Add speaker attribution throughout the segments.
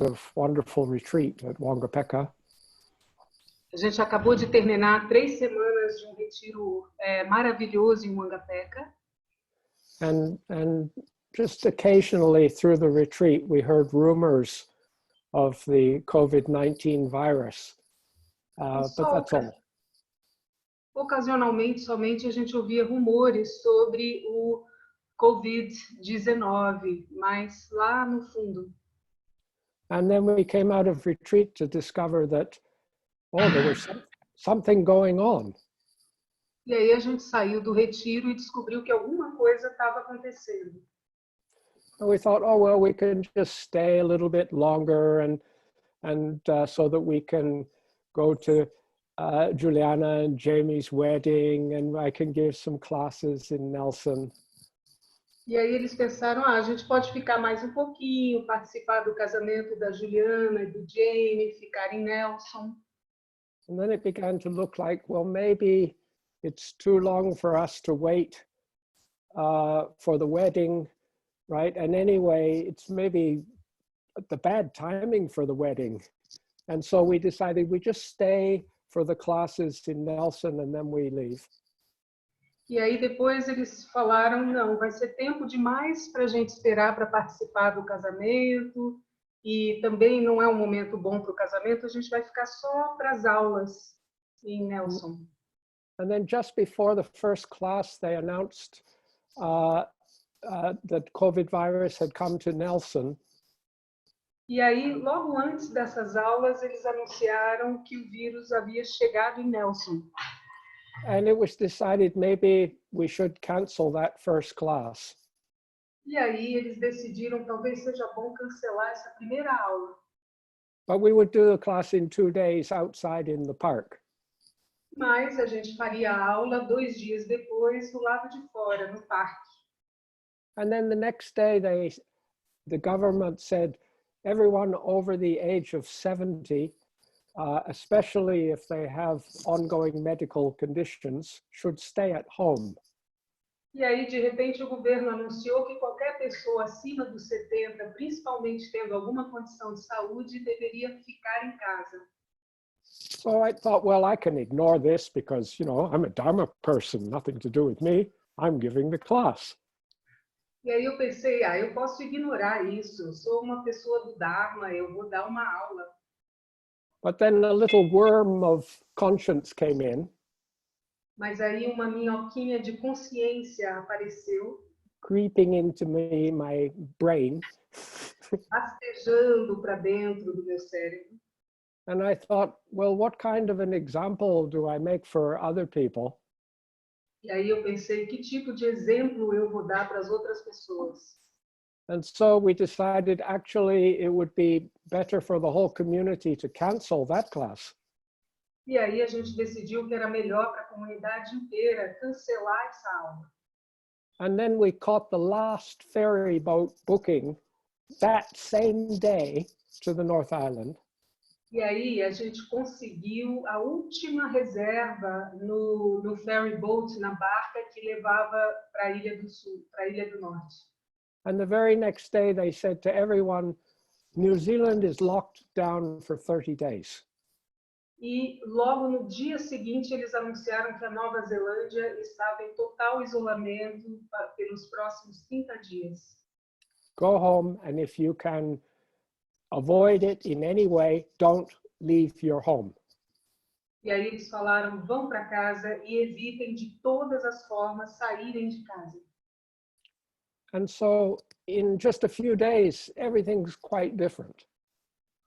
Speaker 1: of wonderful retreat at Wangapeka.
Speaker 2: A gente acabou de terminar 3 semanas de retiro maravilhoso em Wangapeka.
Speaker 1: And just occasionally through the retreat, we heard rumors of the COVID-19 virus, but that's all.
Speaker 2: Ocasionalmente, somente a gente ouvia rumores sobre o COVID-19, mas lá no fundo.
Speaker 1: And then we came out of retreat to discover that, there was something going on.
Speaker 2: E aí a gente saiu do retiro e descobriu que alguma coisa estava acontecendo.
Speaker 1: And we thought, we can just stay a little bit longer and so that we can go to Juliana and Jamie's wedding and I can give some classes in Nelson.
Speaker 2: E aí eles pensaram, a gente pode ficar mais um pouquinho, participar do casamento da Juliana e do Jamie, ficar em Nelson.
Speaker 1: And then it began to look like, maybe it's too long for us to wait for the wedding, right? And anyway, it's maybe the bad timing for the wedding. And so we decided we just stay for the classes in Nelson and then we leave.
Speaker 2: E aí depois eles falaram, não, vai ser tempo demais para a gente esperar para participar do casamento e também não é um momento bom para o casamento, a gente vai ficar só para as aulas em Nelson.
Speaker 1: And then just before the first class, they announced that COVID virus had come to Nelson.
Speaker 2: E aí, logo antes dessas aulas, eles anunciaram que o vírus havia chegado em Nelson.
Speaker 1: And it was decided maybe we should cancel that first class.
Speaker 2: E aí eles decidiram talvez seja bom cancelar essa primeira aula.
Speaker 1: But we would do the class in 2 days outside in the park.
Speaker 2: Mas a gente faria a aula 2 dias depois do lado de fora, no parque.
Speaker 1: And then the next day, the government said everyone over the age of 70, especially if they have ongoing medical conditions, should stay at home.
Speaker 2: E aí, de repente, o governo anunciou que qualquer pessoa acima dos 70, principalmente tendo alguma condição de saúde, deveria ficar em casa.
Speaker 1: So I thought, I can ignore this because, I'm a Dharma person, nothing to do with me. I'm giving the class.
Speaker 2: E aí eu pensei, eu posso ignorar isso. Eu sou uma pessoa do Dharma, eu vou dar uma aula.
Speaker 1: But then a little worm of conscience came in.
Speaker 2: Mas aí uma minhoquinha de consciência apareceu.
Speaker 1: Creeping into my brain.
Speaker 2: Rastejando para dentro do meu cérebro.
Speaker 1: And I thought, what kind of an example do I make for other people?
Speaker 2: E aí eu pensei, que tipo de exemplo eu vou dar para as outras pessoas?
Speaker 1: And so we decided actually it would be better for the whole community to cancel that class.
Speaker 2: E aí a gente decidiu que era melhor para a comunidade inteira cancelar essa aula.
Speaker 1: And then we caught the last ferry boat booking that same day to the North Island.
Speaker 2: E aí a gente conseguiu a última reserva no ferry boat, na barca que levava para a Ilha do Sul, para a Ilha do Norte.
Speaker 1: And the very next day they said to everyone, New Zealand is locked down for 30 days.
Speaker 2: E logo no dia seguinte eles anunciaram que a Nova Zelândia estava em total isolamento pelos próximos 30 dias.
Speaker 1: Go home, and if you can avoid it in any way, don't leave your home.
Speaker 2: E aí eles falaram, vão para casa e evitem de todas as formas saírem de casa.
Speaker 1: And so in just a few days, everything's quite different.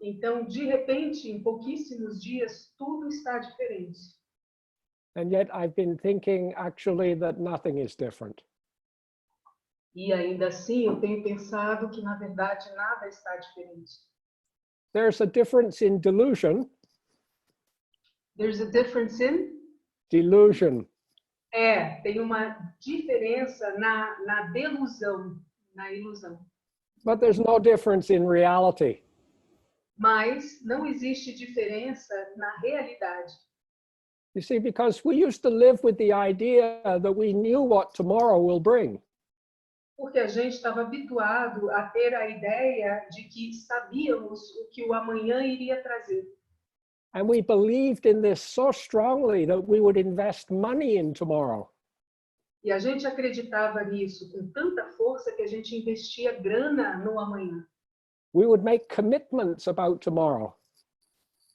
Speaker 2: Então, de repente, em pouquíssimos dias, tudo está diferente.
Speaker 1: And yet I've been thinking actually that nothing is different.
Speaker 2: E ainda assim, eu tenho pensado que, na verdade, nada está diferente.
Speaker 1: There's a difference in delusion.
Speaker 2: There's a difference in?
Speaker 1: Delusion.
Speaker 2: Tem uma diferença na delusão, na ilusão.
Speaker 1: But there's no difference in reality.
Speaker 2: Mas não existe diferença na realidade.
Speaker 1: You see, because we used to live with the idea that we knew what tomorrow will bring.
Speaker 2: porque a gente estava habituado a ter a ideia de que sabíamos o que o amanhã iria trazer.
Speaker 1: And we believed in this so strongly that we would invest money in tomorrow.
Speaker 2: E a gente acreditava nisso com tanta força que a gente investia grana no amanhã.
Speaker 1: We would make commitments about tomorrow.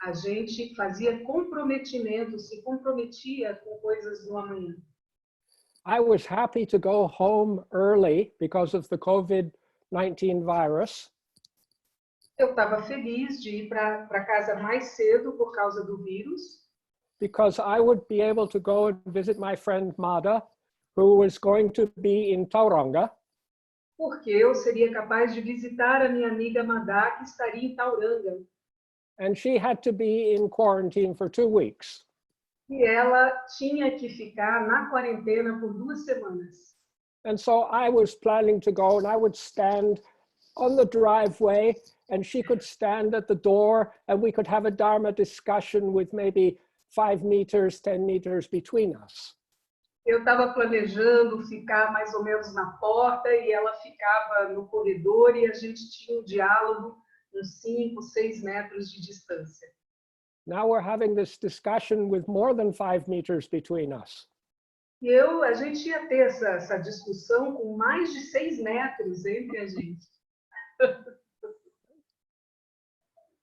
Speaker 2: A gente fazia comprometimento, se comprometia com coisas no amanhã.
Speaker 1: I was happy to go home early because of the COVID-19 virus.
Speaker 2: Eu estava feliz de ir para casa mais cedo por causa do vírus,
Speaker 1: Because I would be able to go and visit my friend Mada, who was going to be in Tauranga.
Speaker 2: porque eu seria capaz de visitar a minha amiga Madá, que estaria em Tauranga.
Speaker 1: And she had to be in quarantine for 2 weeks.
Speaker 2: E ela tinha que ficar na quarentena por 2 semanas.
Speaker 1: And so I was planning to go, and I would stand on the driveway and she could stand at the door and we could have a Dharma discussion with maybe 5 meters, 10 meters between us.
Speaker 2: Eu estava planejando ficar mais ou menos na porta e ela ficava no corredor e a gente tinha um diálogo uns 5, 6 metros de distância.
Speaker 1: Now we're having this discussion with more than 5 meters between us.
Speaker 2: E a gente ia ter essa discussão com mais de 6 metros entre a gente.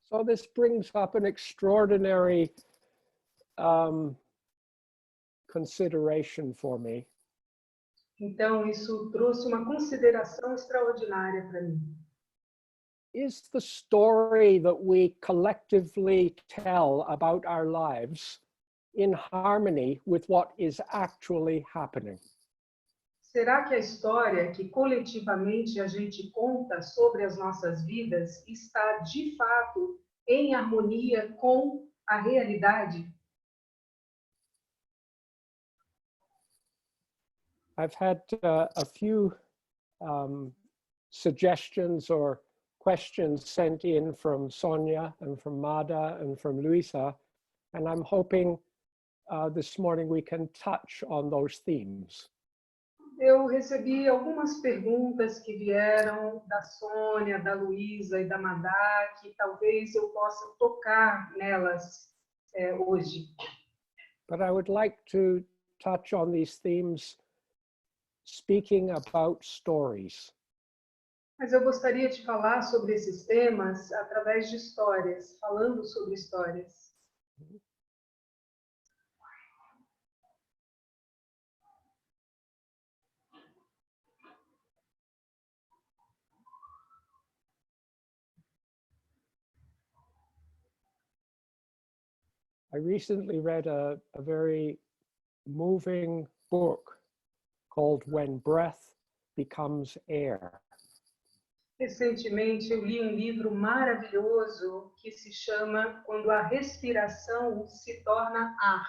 Speaker 1: So this brings up an extraordinary consideration for me.
Speaker 2: Então, isso trouxe uma consideração extraordinária para mim.
Speaker 1: Is the story that we collectively tell about our lives in harmony with what is actually happening?
Speaker 2: Será que a história que coletivamente a gente conta sobre as nossas vidas está, de fato, em harmonia com a realidade?
Speaker 1: I've had a few suggestions or questions sent in from Sonia and from Mada and from Luisa, and I'm hoping this morning we can touch on those themes.
Speaker 2: Eu recebi algumas perguntas que vieram da Sônia, da Luísa e da Madá, que talvez eu possa tocar nelas hoje.
Speaker 1: But I would like to touch on these themes speaking about stories.
Speaker 2: Mas eu gostaria de falar sobre esses temas através de histórias, falando sobre histórias.
Speaker 1: I recently read a very moving book called When Breath Becomes Air.
Speaker 2: Recentemente eu li um livro maravilhoso que se chama Quando a respiração se torna ar.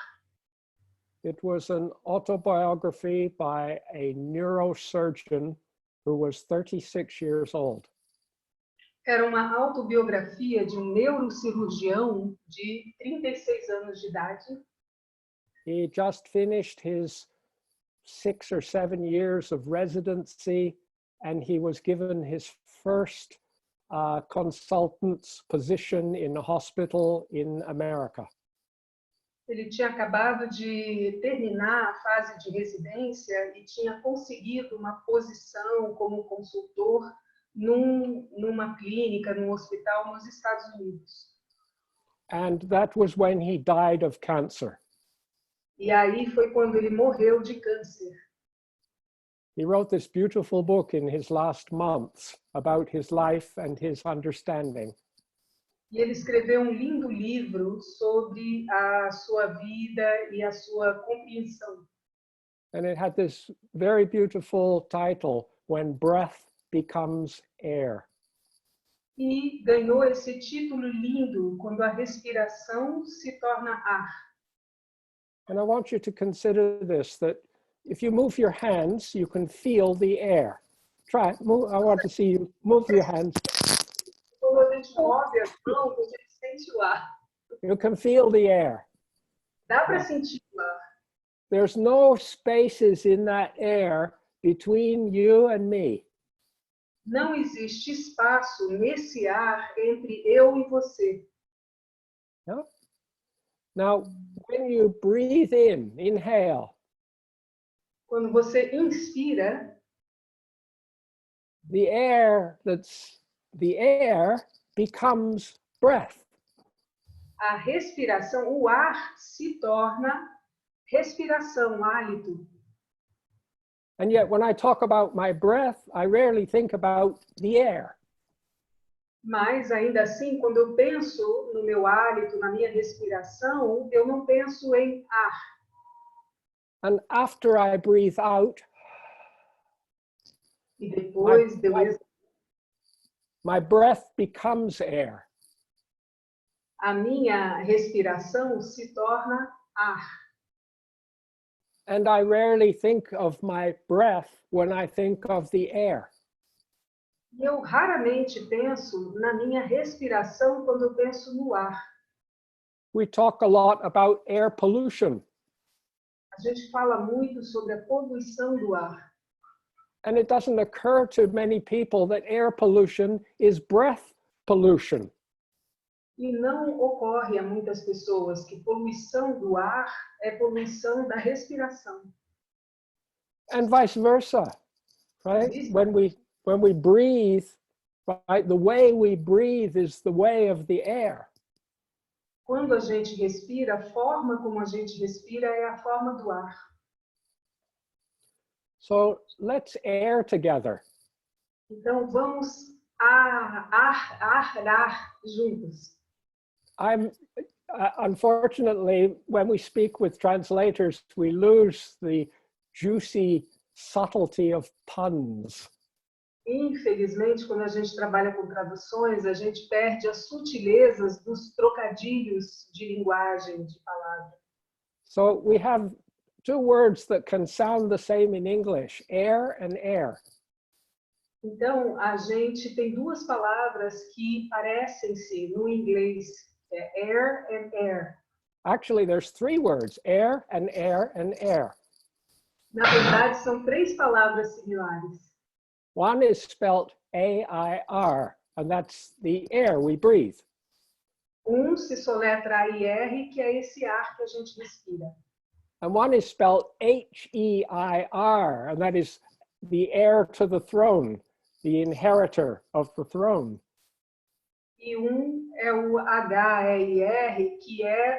Speaker 1: It was an autobiography by a neurosurgeon who was 36 years old.
Speaker 2: Era uma autobiografia de um neurocirurgião de 36 anos de idade.
Speaker 1: He just finished his 6 or 7 years of residency, and he was given his first consultant's position in a hospital in America.
Speaker 2: Ele tinha acabado de terminar a fase de residência e tinha conseguido uma posição como consultor numa clínica, num hospital nos Estados Unidos.
Speaker 1: And that was when he died of cancer.
Speaker 2: E aí foi quando ele morreu de câncer.
Speaker 1: He wrote this beautiful book in his last months about his life and his understanding.
Speaker 2: E ele escreveu um lindo livro sobre a sua vida e a sua compreensão.
Speaker 1: And it had this very beautiful title, When Breath Becomes Air.
Speaker 2: E ganhou esse título lindo, Quando a respiração se torna ar.
Speaker 1: And I want you to consider this, that if you move your hands, you can feel the air. Try, move, I want to see you move your hands.
Speaker 2: Quando a gente move as mãos, a gente sente o ar.
Speaker 1: You can feel the air.
Speaker 2: Dá para sentir o ar.
Speaker 1: There's no spaces in that air between you and me.
Speaker 2: Não existe espaço nesse ar entre eu e você.
Speaker 1: No? Now, when you breathe in, inhale,
Speaker 2: Quando você inspira,
Speaker 1: the air becomes breath.
Speaker 2: a respiração, o ar se torna respiração, hálito.
Speaker 1: And yet, when I talk about my breath, I rarely think about the air.
Speaker 2: Mas, ainda assim, quando eu penso no meu hálito, na minha respiração, eu não penso em ar.
Speaker 1: And after I breathe out,
Speaker 2: E depois
Speaker 1: my breath becomes air.
Speaker 2: a minha respiração se torna ar.
Speaker 1: And I rarely think of my breath when I think of the air.
Speaker 2: Eu raramente penso na minha respiração quando eu penso no ar.
Speaker 1: We talk a lot about air pollution.
Speaker 2: A gente fala muito sobre a poluição do ar.
Speaker 1: And it doesn't occur to many people that air pollution is breath pollution.
Speaker 2: E não ocorre a muitas pessoas que poluição do ar é poluição da respiração.
Speaker 1: And vice versa, right? When we breathe, right, the way we breathe is the way of the air.
Speaker 2: Quando a gente respira, a forma como a gente respira é a forma do ar.
Speaker 1: So let's air together.
Speaker 2: Então vamos arar juntos.
Speaker 1: Unfortunately, when we speak with translators, we lose the juicy subtlety of puns.
Speaker 2: Infelizmente, quando a gente trabalha com traduções, a gente perde as sutilezas dos trocadilhos de linguagem, de palavra.
Speaker 1: So we have two words that can sound the same in English, air and air.
Speaker 2: Então, a gente tem duas palavras que parecem-se no inglês, é air and air.
Speaker 1: Actually, there's three words, air and air and air.
Speaker 2: Na verdade, são três palavras similares.
Speaker 1: One is spelled A-I-R, and that's the air we breathe.
Speaker 2: Se soletra A-I-R, que é esse ar que a gente respira.
Speaker 1: And one is spelled H-E-I-R, and that is the heir to the throne, the inheritor of the throne.
Speaker 2: E é o H-E-I-R, que é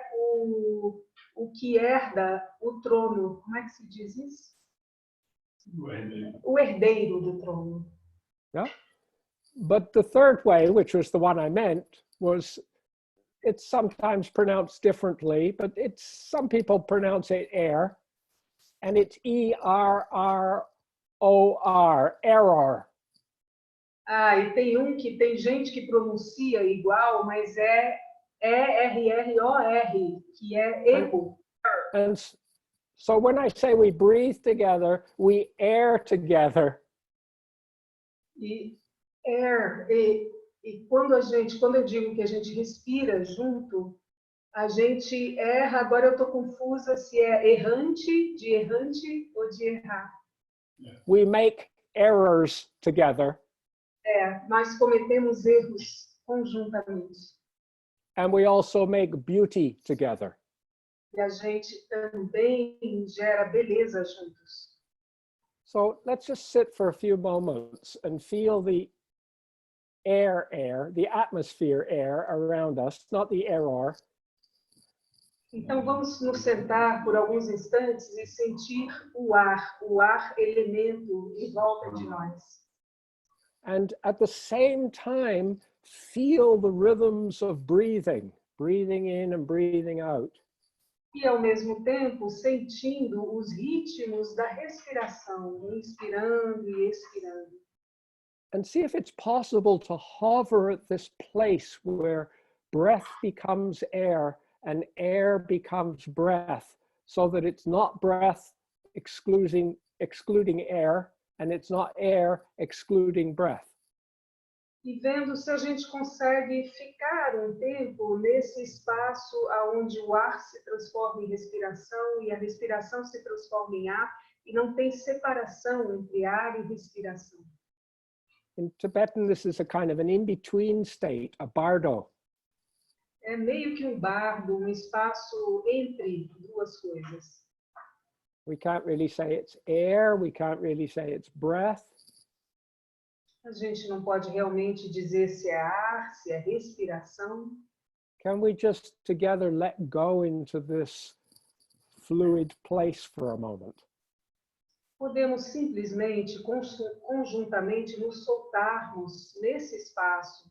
Speaker 2: o que herda o trono. Como é que se diz isso? O herdeiro do trono.
Speaker 1: Yeah. But the third way, which was the one I meant, was it's sometimes pronounced differently, but some people pronounce it air, and it's E-R-R-O-R, error.
Speaker 2: E tem gente que pronuncia igual, mas é E-R-R-O-R, que é erro.
Speaker 1: And so when I say we breathe together, we air together.
Speaker 2: E quando eu digo que a gente respira junto, a gente erra. Agora eu estou confusa se é errante ou de errar.
Speaker 1: We make errors together.
Speaker 2: Nós cometemos erros conjuntamente.
Speaker 1: And we also make beauty together.
Speaker 2: E a gente também gera beleza juntos.
Speaker 1: So let's just sit for a few moments and feel the air, the atmosphere air around us, not the error.
Speaker 2: Então vamos nos sentar por alguns instantes e sentir o ar elemento em volta de nós.
Speaker 1: And at the same time, feel the rhythms of breathing in and breathing out.
Speaker 2: E ao mesmo tempo sentindo os ritmos da respiração, inspirando e expirando.
Speaker 1: And see if it's possible to hover at this place where breath becomes air and air becomes breath, so that it's not breath excluding air, and it's not air excluding breath.
Speaker 2: E vendo se a gente consegue ficar um tempo nesse espaço onde o ar se transforma em respiração e a respiração se transforma em ar, e não tem separação entre ar e respiração.
Speaker 1: In Tibetan, this is a kind of an in-between state, a bardo.
Speaker 2: É meio que um bardo, um espaço entre duas coisas.
Speaker 1: We can't really say it's air, we can't really say it's breath.
Speaker 2: A gente não pode realmente dizer se é ar, se é respiração.
Speaker 1: Can we just together let go into this fluid place for a moment?
Speaker 2: Podemos simplesmente, conjuntamente, nos soltarmos nesse espaço.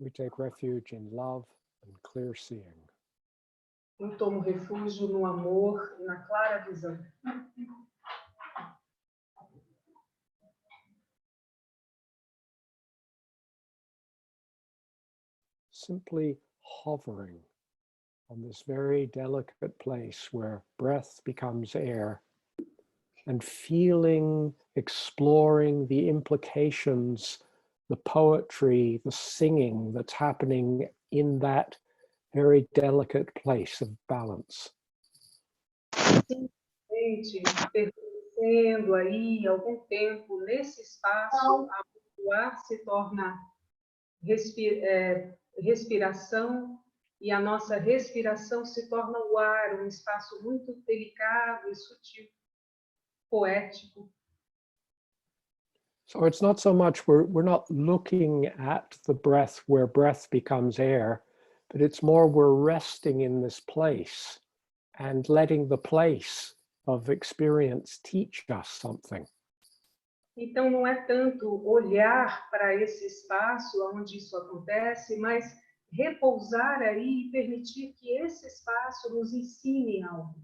Speaker 1: We take refuge in love and clear seeing.
Speaker 2: Eu tomo refúgio no amor e na clara visão.
Speaker 1: Simply hovering on this very delicate place where breath becomes air, and feeling, exploring the implications, the poetry, the singing that's happening in that very delicate place of balance.
Speaker 2: Simplesmente permanecendo aí algum tempo nesse espaço, o ar se torna respiração e a nossa respiração se torna o ar, um espaço muito delicado e sutil, poético.
Speaker 1: So it's not so much we're not looking at the breath where breath becomes air, but it's more we're resting in this place and letting the place of experience teach us something.
Speaker 2: Então não é tanto olhar para esse espaço onde isso acontece, mas repousar aí e permitir que esse espaço nos ensine algo.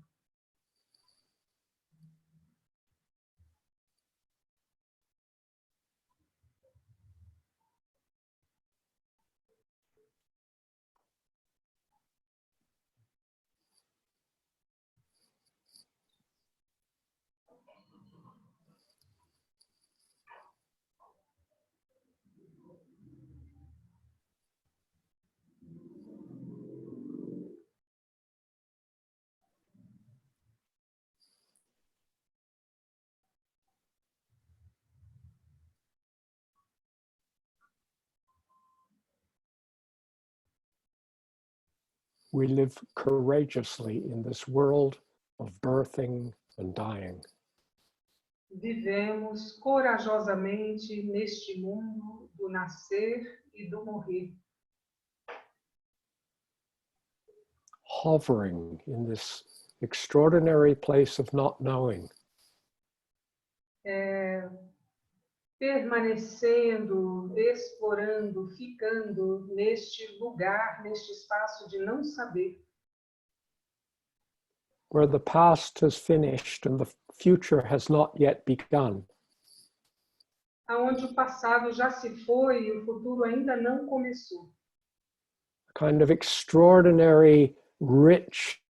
Speaker 1: We live courageously in this world of birthing and dying.
Speaker 2: Vivemos corajosamente neste mundo do nascer e do morrer.
Speaker 1: Hovering in this extraordinary place of not knowing.
Speaker 2: Permanecendo, explorando, ficando neste lugar, neste espaço de não saber.
Speaker 1: Where the past has finished and the future has not yet begun.
Speaker 2: Aonde o passado já se foi e o futuro ainda não começou.
Speaker 1: A kind of extraordinary, rich,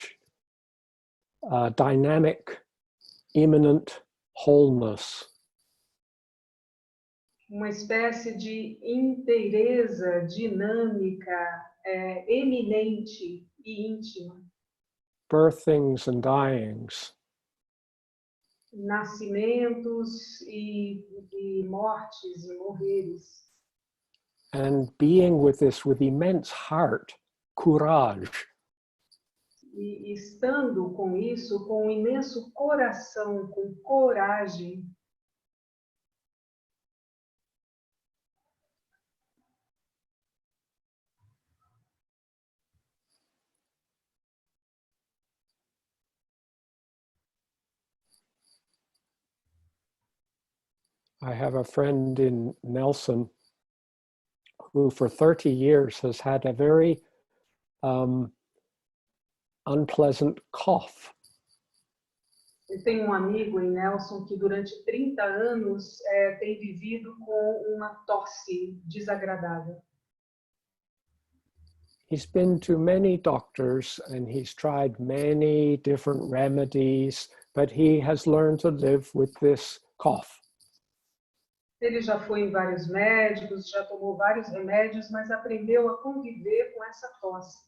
Speaker 1: dynamic, immanent wholeness.
Speaker 2: Uma espécie de inteireza dinâmica, eminente e íntima.
Speaker 1: birthings and dyings.
Speaker 2: Nascimentos e mortes e morreres.
Speaker 1: And being with this with immense heart, courage.
Speaker 2: E estando com isso, com um imenso coração, com coragem.
Speaker 1: I have a friend in Nelson who for 30 years has had a very unpleasant cough.
Speaker 2: Eu tenho um amigo em Nelson que durante 30 anos tem vivido com uma tosse desagradável.
Speaker 1: He's been to many doctors and he's tried many different remedies, but he has learned to live with this cough.
Speaker 2: Ele já foi em vários médicos, já tomou vários remédios, mas aprendeu a conviver com essa tosse.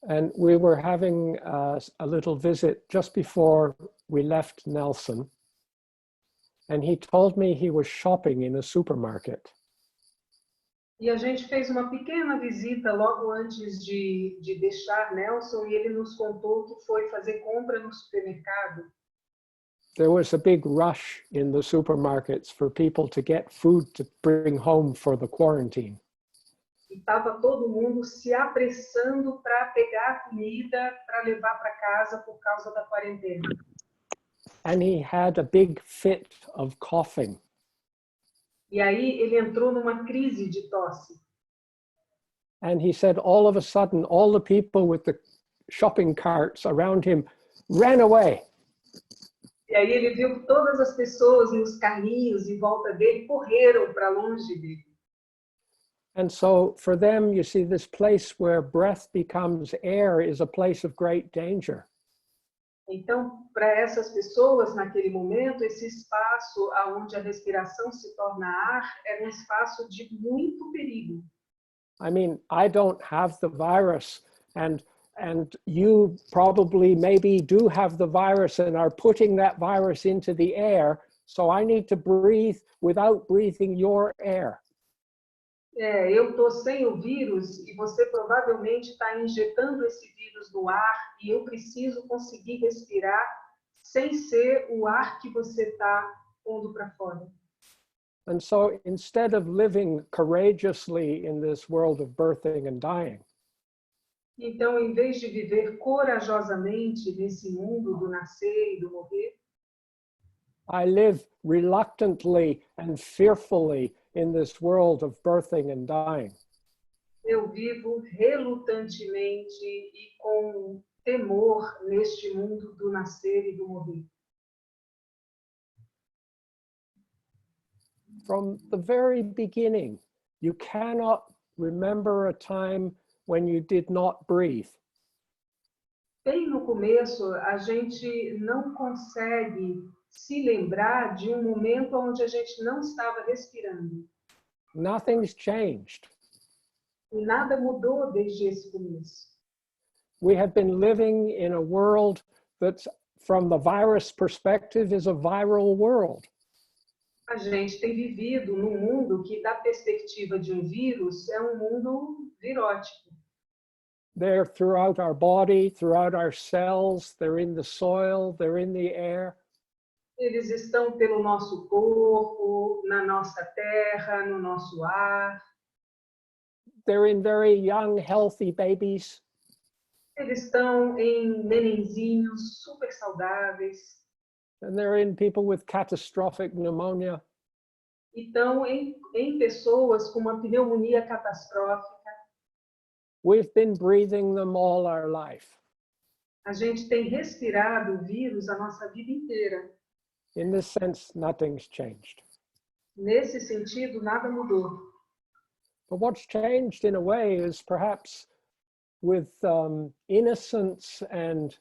Speaker 1: And we were having a little visit just before we left Nelson. And he told me he was shopping in a supermarket.
Speaker 2: E a gente fez uma pequena visita logo antes de deixar Nelson e ele nos contou que foi fazer compra no supermercado.
Speaker 1: There was a big rush in the supermarkets for people to get food to bring home for the quarantine.
Speaker 2: E estava todo mundo se apressando para pegar comida para levar para casa por causa da quarentena.
Speaker 1: And he had a big fit of coughing.
Speaker 2: E aí ele entrou numa crise de tosse.
Speaker 1: And he said all of a sudden, all the people with the shopping carts around him ran away.
Speaker 2: E aí ele viu que todas as pessoas nos carrinhos em volta dele correram para longe dele.
Speaker 1: And so for them, you see, this place where breath becomes air is a place of great danger.
Speaker 2: Então, para essas pessoas, naquele momento, esse espaço onde a respiração se torna ar era um espaço de muito perigo.
Speaker 1: I mean, I don't have the virus, and you probably maybe do have the virus and are putting that virus into the air, so I need to breathe without breathing your air.
Speaker 2: Eu estou sem o vírus e você provavelmente está injetando esse vírus no ar e eu preciso conseguir respirar sem ser o ar que você está pondo para fora.
Speaker 1: And so instead of living courageously in this world of birthing and dying,
Speaker 2: Então, em vez de viver corajosamente nesse mundo do nascer e do morrer,
Speaker 1: I live reluctantly and fearfully in this world of birthing and dying.
Speaker 2: eu vivo relutantemente e com temor neste mundo do nascer e do morrer.
Speaker 1: From the very beginning, you cannot remember a time when you did not breathe.
Speaker 2: Bem no começo, a gente não consegue se lembrar de um momento onde a gente não estava respirando.
Speaker 1: Nothing's changed.
Speaker 2: E nada mudou desde esse começo.
Speaker 1: We have been living in a world that, from the virus perspective, is a viral world.
Speaker 2: A gente tem vivido num mundo que, da perspectiva de um vírus, é um mundo virótico.
Speaker 1: They're throughout our body, throughout our cells, they're in the soil, they're in the air.
Speaker 2: Eles estão pelo nosso corpo, na nossa terra, no nosso ar.
Speaker 1: They're in very young, healthy babies.
Speaker 2: Eles estão em nenenzinhos super saudáveis.
Speaker 1: And they're in people with catastrophic pneumonia.
Speaker 2: E estão em pessoas com uma pneumonia catastrófica.
Speaker 1: We've been breathing them all our life.
Speaker 2: A gente tem respirado o vírus a nossa vida inteira.
Speaker 1: In this sense, nothing's changed.
Speaker 2: Nesse sentido, nada mudou.
Speaker 1: But what's changed in a way is perhaps with innocence and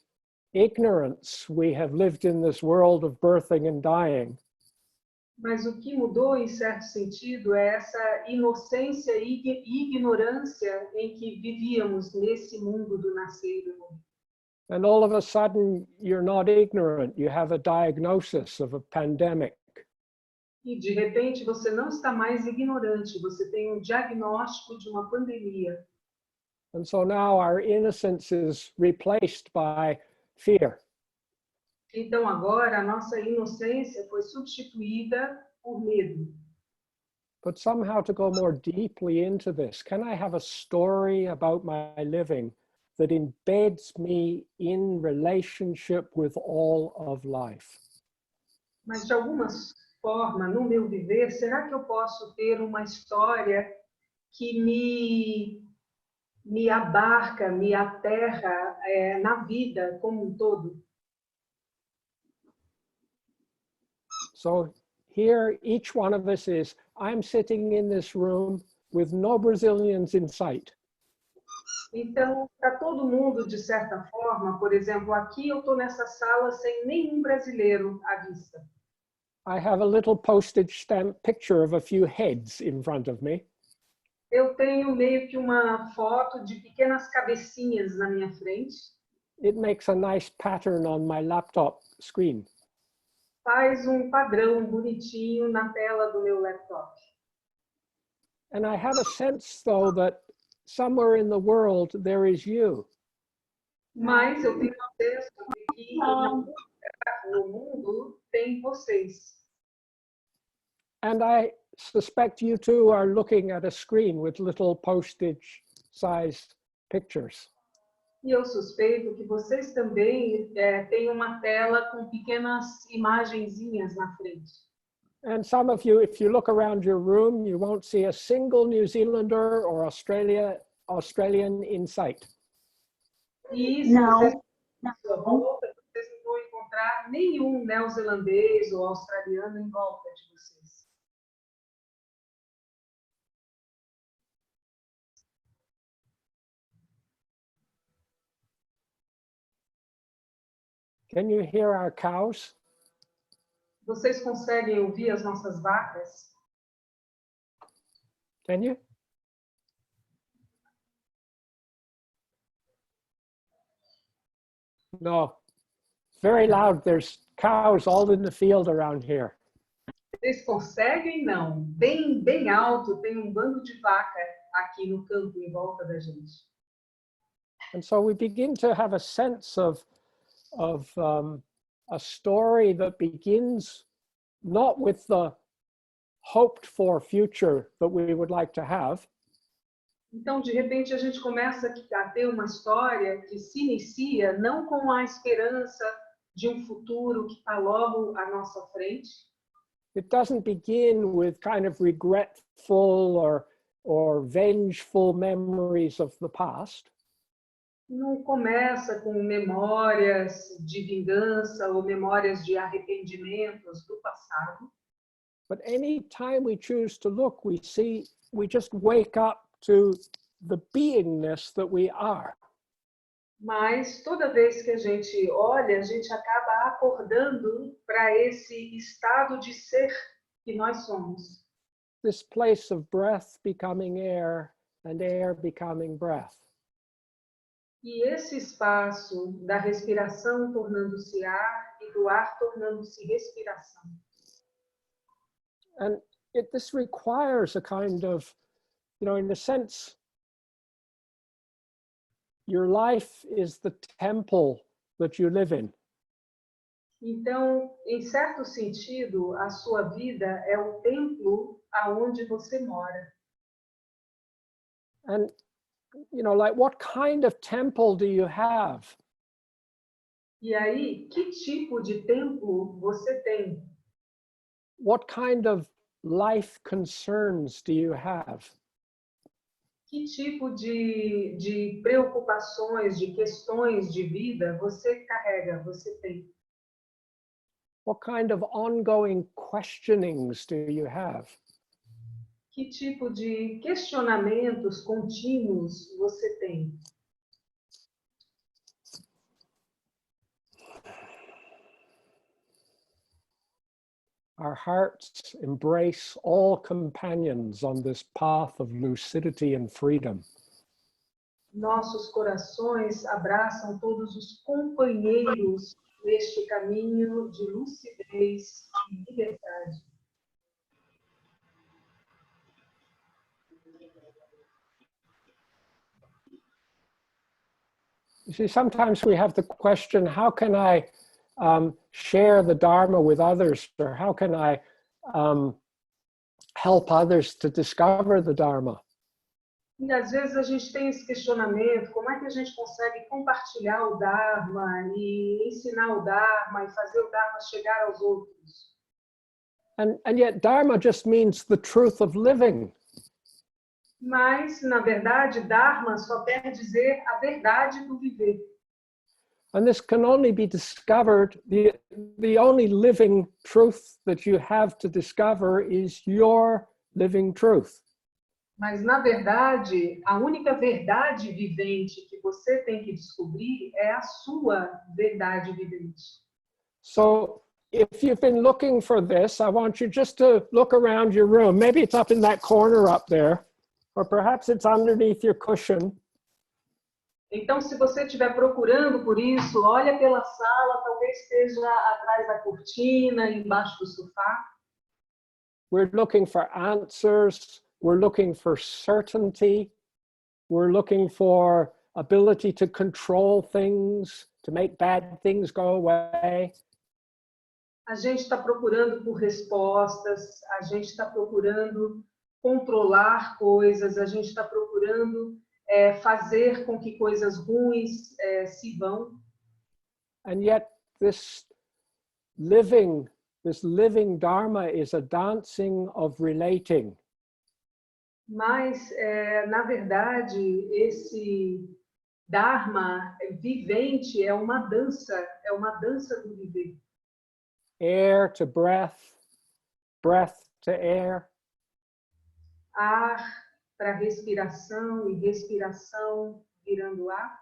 Speaker 1: ignorance, we have lived in this world of birthing and dying.
Speaker 2: Mas o que mudou, em certo sentido, é essa inocência e ignorância em que vivíamos nesse mundo do nascer e do morrer.
Speaker 1: And all of a sudden, you're not ignorant. You have a diagnosis of a pandemic.
Speaker 2: E de repente você não está mais ignorante, você tem um diagnóstico de uma pandemia.
Speaker 1: And so now our innocence is replaced by fear.
Speaker 2: Então agora a nossa inocência foi substituída por medo.
Speaker 1: But somehow to go more deeply into this, can I have a story about my living that embeds me in relationship with all of life?
Speaker 2: Mas de alguma forma, no meu viver, será que eu posso ter uma história que me abarca, me aterra na vida como um todo?
Speaker 1: So here, each one of us is, I'm sitting in this room with no Brazilians in sight.
Speaker 2: Então, para todo mundo, de certa forma, por exemplo, aqui eu estou nessa sala sem nenhum brasileiro à vista.
Speaker 1: I have a little postage stamp picture of a few heads in front of me.
Speaker 2: Eu tenho meio que uma foto de pequenas cabecinhas na minha frente.
Speaker 1: It makes a nice pattern on my laptop screen.
Speaker 2: Faz padrão bonitinho na tela do meu laptop.
Speaker 1: And I have a sense, though, that somewhere in the world there is you.
Speaker 2: Mas eu tenho a certeza de que no mundo tem vocês.
Speaker 1: And I suspect you too are looking at a screen with little postage-sized pictures.
Speaker 2: E eu suspeito que vocês também têm uma tela com pequenas imagenzinhas na frente.
Speaker 1: And some of you, if you look around your room, you won't see a single New Zealander or Australian in sight.
Speaker 2: E se vocês não vão encontrar nenhum neozelandês ou australiano em volta de vocês.
Speaker 1: Can you hear our cows?
Speaker 2: Vocês conseguem ouvir as nossas vacas?
Speaker 1: Can you? No. Very loud. There's cows all in the field around here.
Speaker 2: Vocês conseguem? Não. Bem, bem alto, tem bando de vaca aqui no campo em volta da gente.
Speaker 1: And so we begin to have a sense of a story that begins not with the hoped for future that we would like to have.
Speaker 2: Então, de repente, a gente começa a ter uma história que se inicia não com a esperança de um futuro que está logo à nossa frente.
Speaker 1: It doesn't begin with kind of regretful or vengeful memories of the past.
Speaker 2: Não começa com memórias de vingança ou memórias de arrependimentos do passado.
Speaker 1: But any time we choose to look, we just wake up to the beingness that we are.
Speaker 2: Mas toda vez que a gente olha, a gente acaba acordando para esse estado de ser que nós somos.
Speaker 1: This place of breath becoming air and air becoming breath.
Speaker 2: E esse espaço da respiração tornando-se ar e do ar tornando-se respiração.
Speaker 1: And this requires a kind of, in a sense, your life is the temple that you live in.
Speaker 2: Então, em certo sentido, a sua vida é o templo aonde você mora.
Speaker 1: And, like what kind of temple do you have?
Speaker 2: E aí, que tipo de templo você tem?
Speaker 1: What kind of life concerns do you have?
Speaker 2: Que tipo de preocupações, de questões de vida você carrega, você tem?
Speaker 1: What kind of ongoing questionings do you have?
Speaker 2: Que tipo de questionamentos contínuos você tem?
Speaker 1: Our hearts embrace all companions on this path of lucidity and freedom.
Speaker 2: Nossos corações abraçam todos os companheiros neste caminho de lucidez e liberdade.
Speaker 1: You see, sometimes we have the question, how can I share the Dharma with others? Or how can I help others to discover the Dharma?
Speaker 2: E às vezes a gente tem esse questionamento, como é que a gente consegue compartilhar o Dharma e ensinar o Dharma e fazer o Dharma chegar aos outros?
Speaker 1: And yet Dharma just means the truth of living.
Speaker 2: Mas, na verdade, Dharma só quer dizer a verdade do viver.
Speaker 1: And this can only be discovered, the only living truth that you have to discover is your living truth.
Speaker 2: Mas, na verdade, a única verdade vivente que você tem que descobrir é a sua verdade vivente.
Speaker 1: So if you've been looking for this, I want you just to look around your room. Maybe it's up in that corner up there, or perhaps it's underneath your cushion.
Speaker 2: Então, se você estiver procurando por isso, olha pela sala, talvez esteja atrás da cortina, embaixo do sofá.
Speaker 1: We're looking for answers. We're looking for certainty. We're looking for ability to control things, to make bad things go away.
Speaker 2: A gente está procurando por respostas, a gente está procurando controlar coisas, a gente está procurando fazer com que coisas ruins se vão.
Speaker 1: And yet this living Dharma is a dancing of relating.
Speaker 2: Mas, na verdade, esse Dharma vivente é uma dança do viver.
Speaker 1: Air to breath, breath to air.
Speaker 2: Ar para respiração e respiração virando ar.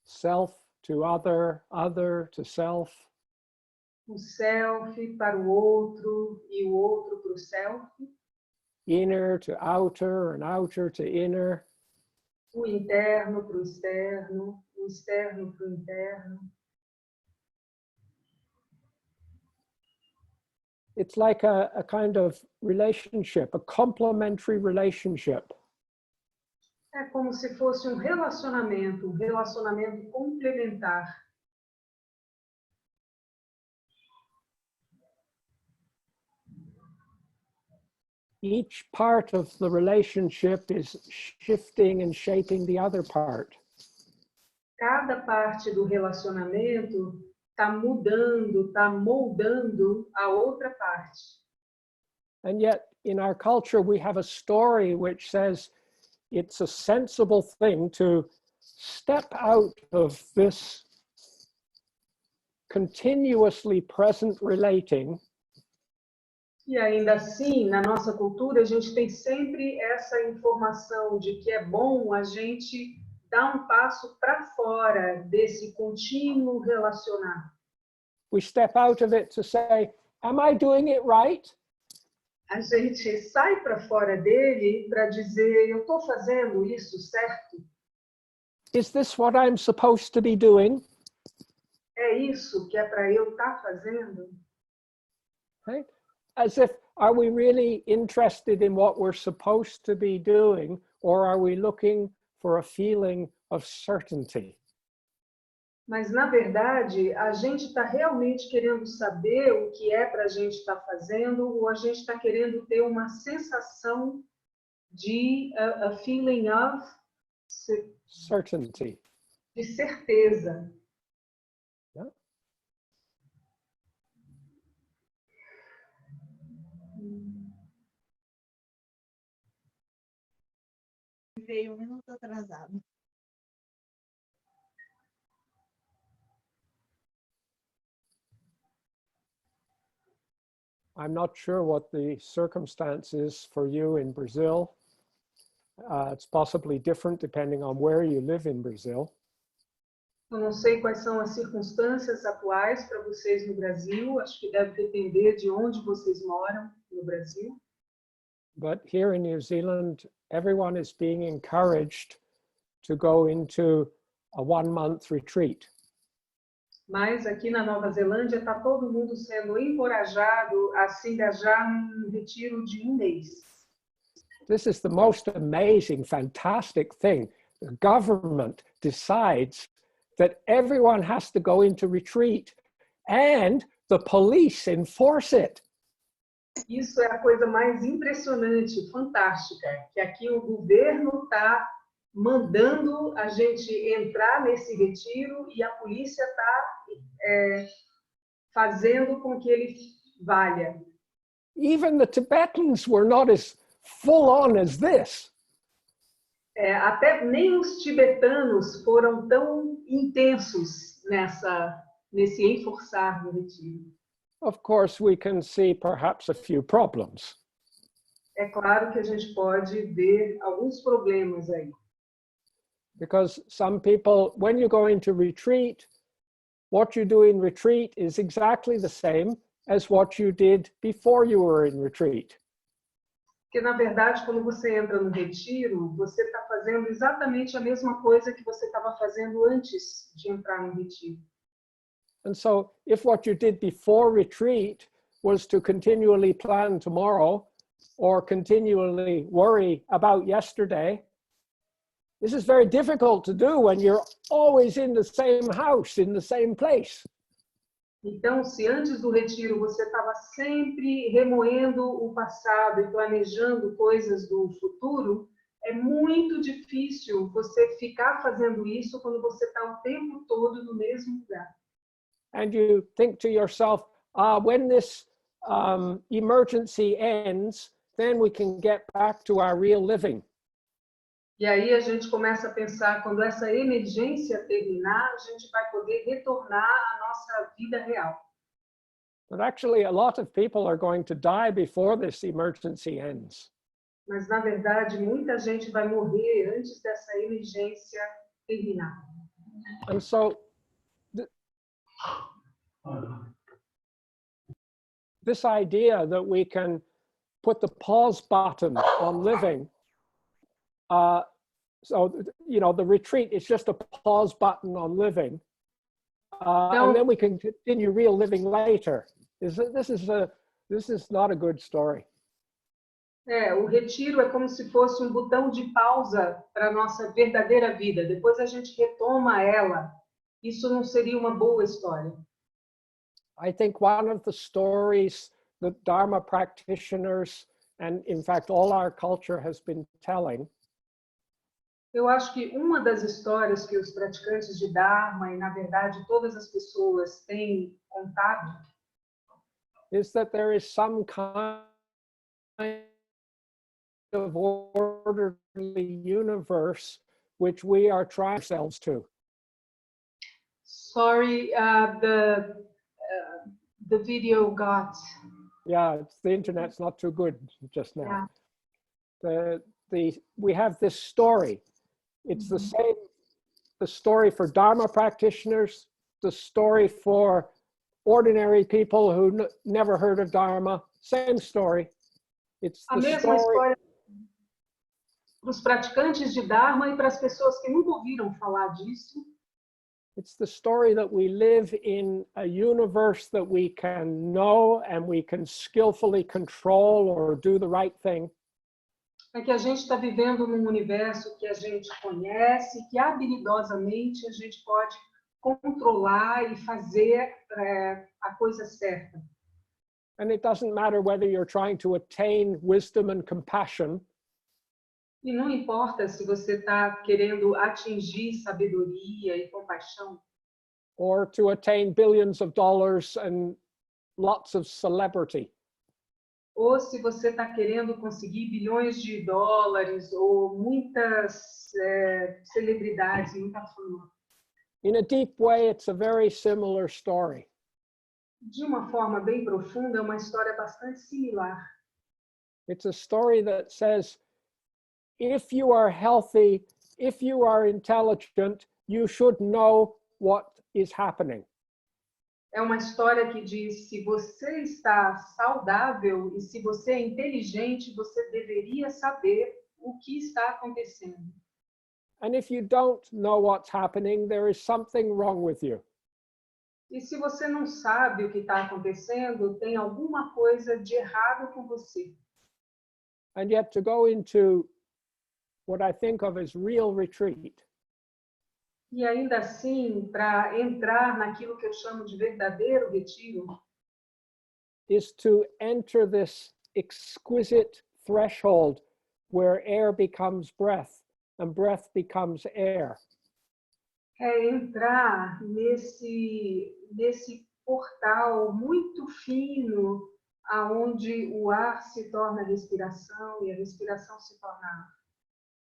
Speaker 1: Self to other, other to self.
Speaker 2: O self para o outro e o outro para o self.
Speaker 1: Inner to outer and outer to inner.
Speaker 2: O interno para o externo para o interno.
Speaker 1: It's like a kind of relationship, a complementary relationship.
Speaker 2: É como se fosse um relacionamento complementar.
Speaker 1: Each part of the relationship is shifting and shaping the other part.
Speaker 2: Cada parte do relacionamento está mudando, está moldando a outra parte.
Speaker 1: And yet in our culture, we have a story which says it's a sensible thing to step out of this continuously present relating.
Speaker 2: E ainda assim, na nossa cultura, a gente tem sempre essa informação de que é bom a gente dar um passo para fora desse contínuo relacionar.
Speaker 1: We step out of it to say, am I doing it right?
Speaker 2: A gente sai para fora dele para dizer, eu estou fazendo isso certo?
Speaker 1: Is this what I'm supposed to be doing?
Speaker 2: É isso que é para eu estar fazendo?
Speaker 1: Right? As if, are we really interested in what we're supposed to be doing, or are we looking for a feeling of certainty?
Speaker 2: Mas, na verdade, a gente está realmente querendo saber o que é para a gente estar fazendo, ou a gente está querendo ter uma sensação de a feeling of
Speaker 1: Certainty.
Speaker 2: de certeza.
Speaker 1: Yeah.
Speaker 3: Veio 1 minuto atrasado.
Speaker 1: I'm not sure what the circumstance is for you in Brazil. It's possibly different depending on where you live in Brazil.
Speaker 2: Eu não sei quais são as circunstâncias atuais para vocês no Brasil, acho que deve depender de onde vocês moram no Brasil.
Speaker 1: But here in New Zealand, everyone is being encouraged to go into a 1-month retreat.
Speaker 2: Mas aqui na Nova Zelândia está todo mundo sendo encorajado a se engajar num retiro de 1 mês.
Speaker 1: This is the most amazing, fantastic thing. The government decides that everyone has to go into retreat and the police enforce it.
Speaker 2: Isso é a coisa mais impressionante, fantástica, que aqui o governo está mandando a gente entrar nesse retiro e a polícia está fazendo com que ele valha.
Speaker 1: Even the Tibetans were not as full on as this.
Speaker 2: Até nem os tibetanos foram tão intensos nesse enforçar do retiro.
Speaker 1: Of course, we can see perhaps a few problems.
Speaker 2: É claro que a gente pode ver alguns problemas aí.
Speaker 1: Because some people, when you go into retreat, what you do in retreat is exactly the same as what you did before you were in retreat.
Speaker 2: Porque, na verdade, quando você entra no retiro, você está fazendo exatamente a mesma coisa que você estava fazendo antes de entrar no retiro.
Speaker 1: And so if what you did before retreat was to continually plan tomorrow or continually worry about yesterday, this is very difficult to do when you're always in the same house, in the same place.
Speaker 2: Então, se antes do retiro você estava sempre remoendo o passado e planejando coisas do futuro, é muito difícil você ficar fazendo isso quando você está o tempo todo no mesmo lugar.
Speaker 1: And you think to yourself, when this emergency ends, then we can get back to our real living.
Speaker 2: E aí a gente começa a pensar, quando essa emergência terminar, a gente vai poder retornar à nossa vida real.
Speaker 1: But actually, a lot of people are going to die before this emergency ends.
Speaker 2: Mas, na verdade, muita gente vai morrer antes dessa emergência terminar.
Speaker 1: And so, this idea that we can put the pause button on living, so, you know, the retreat is just a pause button on living. And then we can continue real living later. This is not a good story.
Speaker 2: O retiro é como se fosse um botão de pausa para a nossa verdadeira vida. Depois a gente retoma ela. Isso não seria uma boa história.
Speaker 1: I think one of the stories that Dharma practitioners, and in fact all our culture has been telling,
Speaker 2: Eu acho que uma das histórias que os praticantes de Dharma, e na verdade todas as pessoas têm contado,
Speaker 1: is that there is some kind of orderly universe which we are trying ourselves to.
Speaker 2: Sorry, the video got...
Speaker 1: Yeah, the internet's not too good just now. Yeah. We have this story. It's the same, the story for Dharma practitioners, the story for ordinary people who never heard of Dharma, same story. It's
Speaker 2: a
Speaker 1: the
Speaker 2: mesma
Speaker 1: story
Speaker 2: história para os praticantes de Dharma e para as pessoas que nunca ouviram falar disso.
Speaker 1: It's the story that we live in a universe that we can know and we can skillfully control or do the right thing.
Speaker 2: É que a gente está vivendo num universo que a gente conhece, que habilidosamente a gente pode controlar e fazer a coisa certa.
Speaker 1: And it doesn't matter whether you're trying to attain wisdom and compassion,
Speaker 2: E não importa se você está querendo atingir sabedoria e compaixão,
Speaker 1: or to attain billions of dollars and lots of celebrity.
Speaker 2: ou se você está querendo conseguir bilhões de dólares ou muitas celebridades, muita fama.
Speaker 1: In a deep way, it's a very similar story.
Speaker 2: De uma forma bem profunda, é uma história bastante similar.
Speaker 1: It's a story that says, if you are healthy, if you are intelligent, you should know what is happening.
Speaker 2: É uma história que diz, se você está saudável e se você é inteligente, você deveria saber o que está acontecendo.
Speaker 1: And if you don't know what's happening, there is something wrong with you.
Speaker 2: E se você não sabe o que está acontecendo, tem alguma coisa de errado com você.
Speaker 1: And yet to go into what I think of as real retreat
Speaker 2: E ainda assim, para entrar naquilo que eu chamo de verdadeiro retiro,
Speaker 1: is to enter this exquisite threshold where air becomes breath and breath becomes air.
Speaker 2: é entrar nesse portal muito fino, aonde o ar se torna respiração e a respiração se torna ar.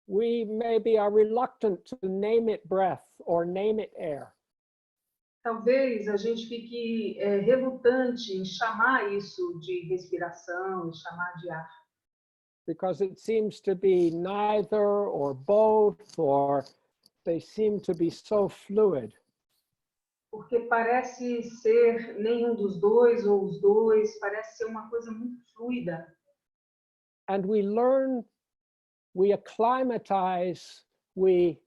Speaker 1: We maybe are reluctant to name it breath or name it air.
Speaker 2: Talvez a gente fique relutante em chamar isso de respiração, em chamar de ar.
Speaker 1: Because it seems to be neither or both, or they seem to be so fluid.
Speaker 2: Porque parece ser nenhum dos dois ou os dois, parece ser uma coisa muito fluida.
Speaker 1: And we learn, we acclimatize, we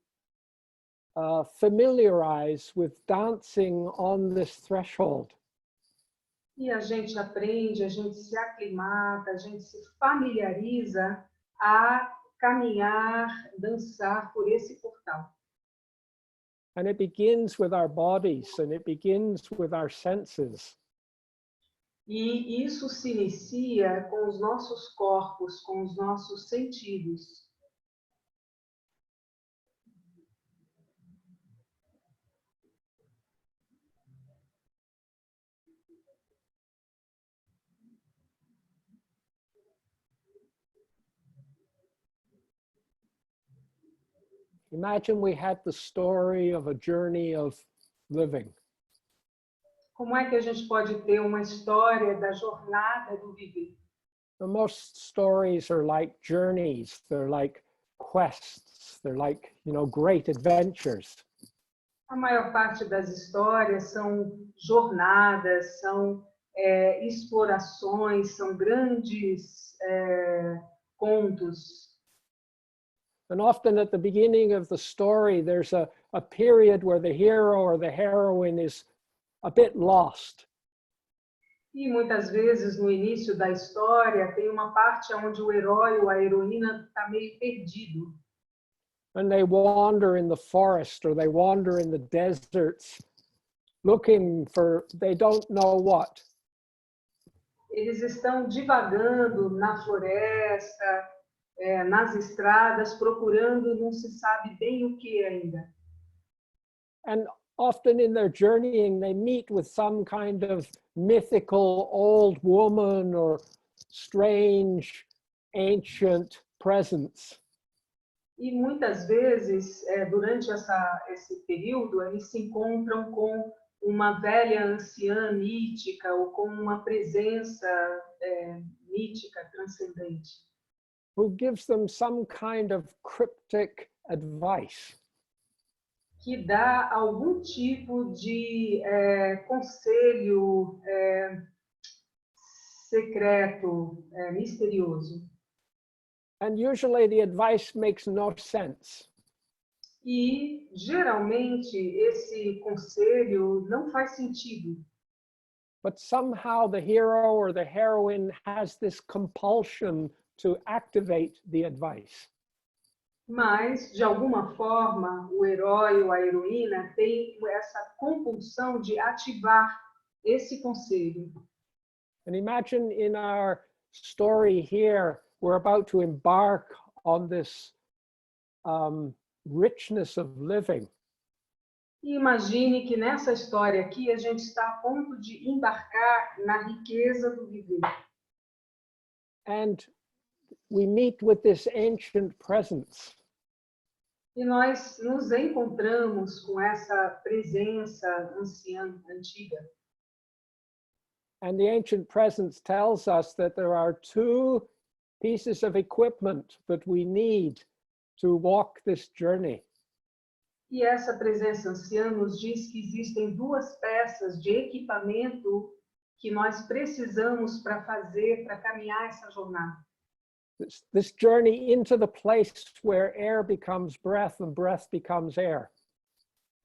Speaker 1: familiarize with dancing on this threshold.
Speaker 2: E a gente aprende, a gente se aclimata, a gente se familiariza a caminhar, dançar por esse portal.
Speaker 1: And it begins with our bodies and it begins with our senses.
Speaker 2: E isso se inicia com os nossos corpos, com os nossos sentidos.
Speaker 1: Imagine we had the story of a journey of living.
Speaker 2: Como é que a gente pode ter uma história da jornada do viver?
Speaker 1: And most stories are like journeys, they're like quests, they're like, great adventures.
Speaker 2: A maior parte das histórias são jornadas, são explorações, são grandes contos.
Speaker 1: And often at the beginning of the story, there's a period where the hero or the heroine is a bit lost.
Speaker 2: E muitas vezes no início da história tem uma parte onde o herói ou a heroína está meio perdido.
Speaker 1: And they wander in the forest or they wander in the deserts looking for, they don't know what.
Speaker 2: Eles estão divagando na floresta, nas estradas, procurando, não se sabe bem o que ainda.
Speaker 1: And often in their journeying, they meet with some kind of mythical old woman or strange ancient presence.
Speaker 2: E muitas vezes, durante esse período, eles se encontram com uma velha anciã mítica ou com uma presença mítica transcendente.
Speaker 1: Who gives them some kind of cryptic advice.
Speaker 2: Que dá algum tipo de conselho secreto, misterioso.
Speaker 1: And usually the advice makes no sense.
Speaker 2: E, geralmente, esse conselho não faz sentido.
Speaker 1: But somehow the hero or the heroine has this compulsion to activate the advice.
Speaker 2: Mas, de alguma forma, o herói ou a heroína tem essa compulsão de ativar esse conselho.
Speaker 1: And imagine in our story here, we're about to embark on this richness of living.
Speaker 2: E imagine que nessa história aqui a gente está a ponto de embarcar na riqueza do viver.
Speaker 1: And we meet with this ancient presence.
Speaker 2: E nós nos encontramos com essa presença anciã, antiga.
Speaker 1: And the ancient presence tells us that there are two pieces of equipment that we need to walk this journey.
Speaker 2: E essa presença anciã nos diz que existem duas peças de equipamento que nós precisamos para caminhar essa jornada.
Speaker 1: This journey into the place where air becomes breath and breath becomes air.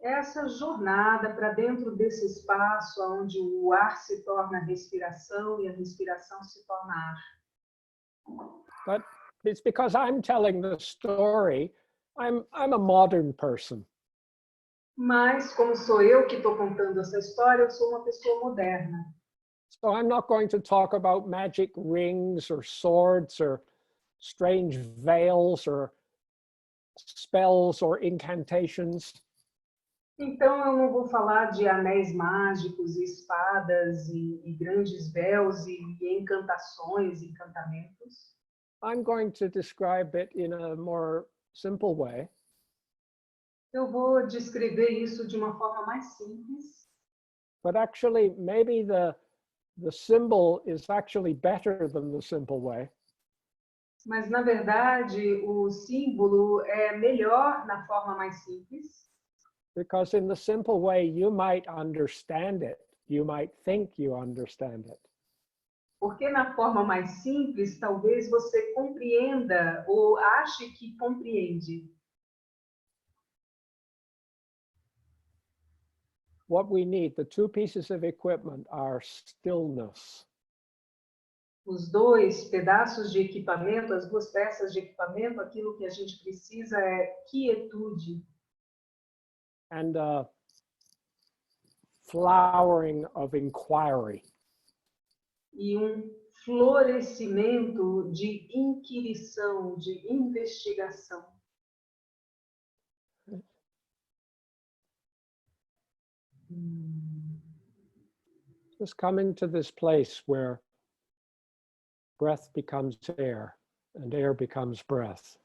Speaker 2: Essa jornada para dentro desse espaço onde o ar se torna respiração e a respiração se torna ar.
Speaker 1: But it's because I'm telling the story. I'm a modern person.
Speaker 2: Mas, como sou eu que estou contando essa história, eu sou uma pessoa moderna.
Speaker 1: So I'm not going to talk about magic rings or swords or strange veils or spells or incantations.
Speaker 2: Então, eu não vou falar de anéis mágicos, e espadas, e grandes véus, e encantações, encantamentos.
Speaker 1: I'm going to describe it in a more simple way.
Speaker 2: Eu vou descrever isso de uma forma mais simples.
Speaker 1: But actually, maybe the symbol is actually better than the simple way.
Speaker 2: Mas, na verdade, o símbolo é melhor na forma mais simples.
Speaker 1: Because in the simple way, you might understand it. You might think you understand it.
Speaker 2: Porque na forma mais simples, talvez você compreenda ou ache que compreende.
Speaker 1: What we need, the two pieces of equipment, are stillness.
Speaker 2: Os dois pedaços de equipamento, as duas peças de equipamento, aquilo que a gente precisa é quietude.
Speaker 1: And flowering of inquiry.
Speaker 2: E florescimento de inquirição, de investigação.
Speaker 1: Just coming to this place where breath becomes air and air becomes breath.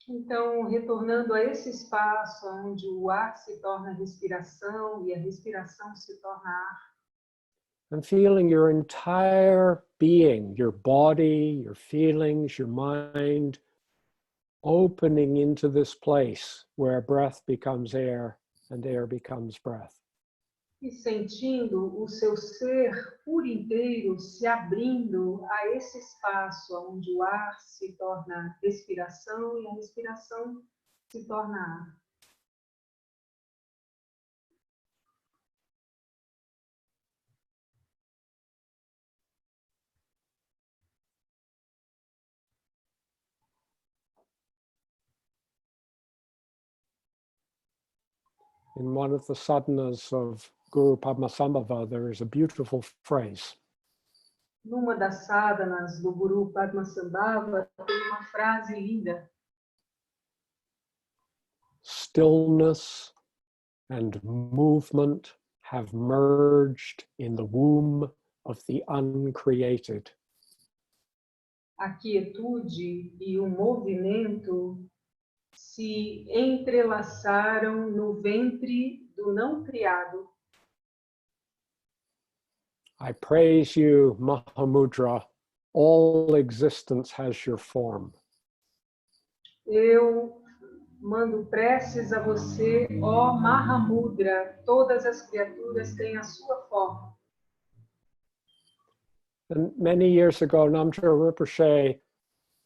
Speaker 2: Então, retornando a esse espaço onde o ar se torna respiração e a respiração se torna ar.
Speaker 1: And feeling your entire being, your body, your feelings, your mind, opening into this place where breath becomes air and air becomes breath.
Speaker 2: E sentindo o seu ser por inteiro se abrindo a esse espaço onde o ar se torna respiração e a respiração se torna ar.
Speaker 1: In one of the sadhanas of Guru Padmasambhava, there is a beautiful phrase.
Speaker 2: Numa das sadhanas do Guru Padmasambhava tem uma frase linda.
Speaker 1: Stillness and movement have merged in the womb of the uncreated.
Speaker 2: A quietude e o movimento se entrelaçaram no ventre do não criado.
Speaker 1: I praise you, Mahamudra. All existence has your form.
Speaker 2: Eu mando preces a você, ó Mahamudra. Todas as criaturas têm a sua forma.
Speaker 1: And many years ago, Namgyal Rinpoche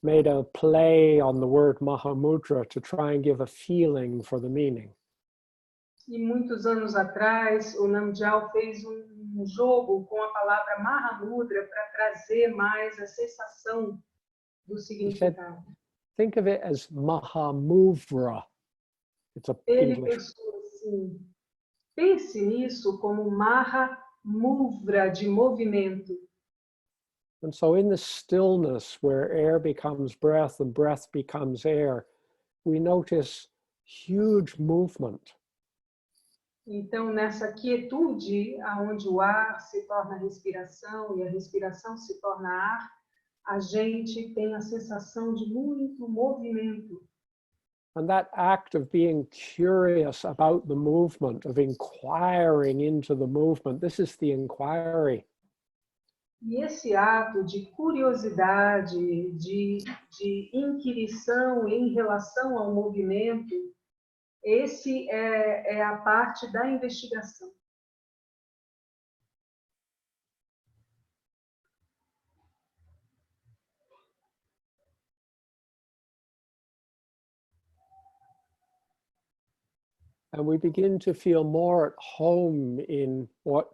Speaker 1: made a play on the word Mahamudra to try and give a feeling for the meaning.
Speaker 2: E muitos anos atrás, o Namgyal fez um jogo com a palavra Mahamudra para trazer mais a sensação do significado.
Speaker 1: Think of it as Mahamudra. It's a
Speaker 2: Ele
Speaker 1: English.
Speaker 2: pensou assim, pense nisso como Mahamudra, de movimento.
Speaker 1: And so in the stillness where air becomes breath and breath becomes air, we notice huge movement.
Speaker 2: Então, nessa quietude, onde o ar se torna respiração e a respiração se torna ar, a gente tem a sensação de muito movimento.
Speaker 1: And that act of being curious about the movement, of inquiring into the movement, this is the inquiry.
Speaker 2: E esse ato de curiosidade, de inquirição em relação ao movimento, esse é a parte da investigação.
Speaker 1: And we begin to feel more at home in what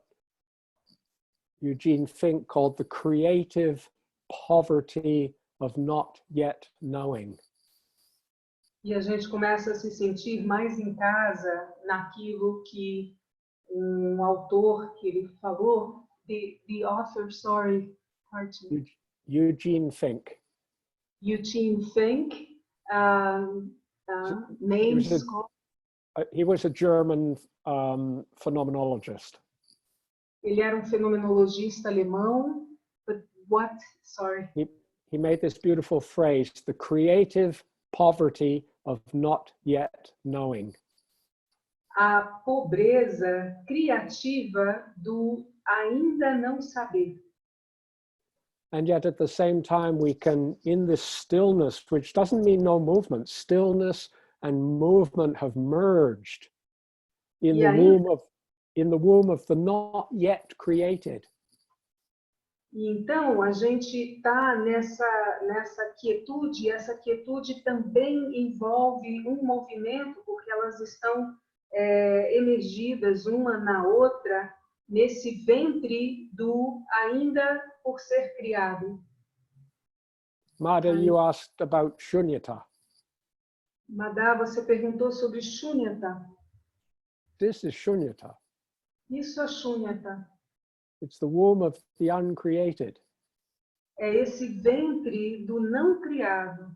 Speaker 1: Eugene Fink called the creative poverty of not yet knowing.
Speaker 2: E a gente começa a se sentir mais em casa naquilo que um autor que ele falou, the author, sorry, Tarchin.
Speaker 1: Eugene Fink.
Speaker 2: Eugene Fink, names.
Speaker 1: He was a German phenomenologist.
Speaker 2: Ele era fenomenologista alemão, but what? Sorry.
Speaker 1: He made this beautiful phrase, the creative poverty of not yet knowing.
Speaker 2: A pobreza criativa do ainda não saber.
Speaker 1: And yet at the same time, we can, in this stillness, which doesn't mean no movement, stillness and movement have merged in the womb of the not yet created.
Speaker 2: Então, a gente está nessa quietude, e essa quietude também envolve um movimento, porque elas estão emergidas uma na outra, nesse ventre do ainda por ser criado.
Speaker 1: Madha, you asked about shunyata.
Speaker 2: Madha, você perguntou sobre shunyata.
Speaker 1: This is shunyata.
Speaker 2: Isso é shunyata.
Speaker 1: It's the womb of the uncreated.
Speaker 2: É esse ventre do não criado.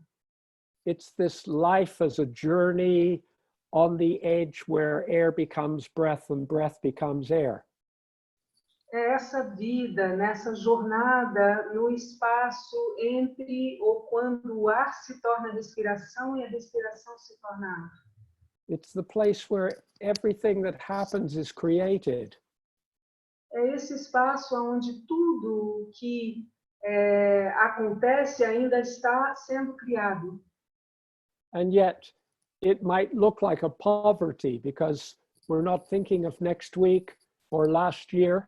Speaker 1: It's this life as a journey on the edge where air becomes breath and breath becomes air.
Speaker 2: É essa vida, nessa jornada no espaço entre ou quando o ar se torna respiração e a respiração se torna ar.
Speaker 1: It's the place where everything that happens is created.
Speaker 2: É esse espaço onde tudo que acontece ainda está sendo criado.
Speaker 1: And yet it might look like a poverty because we're not thinking of next week or last year.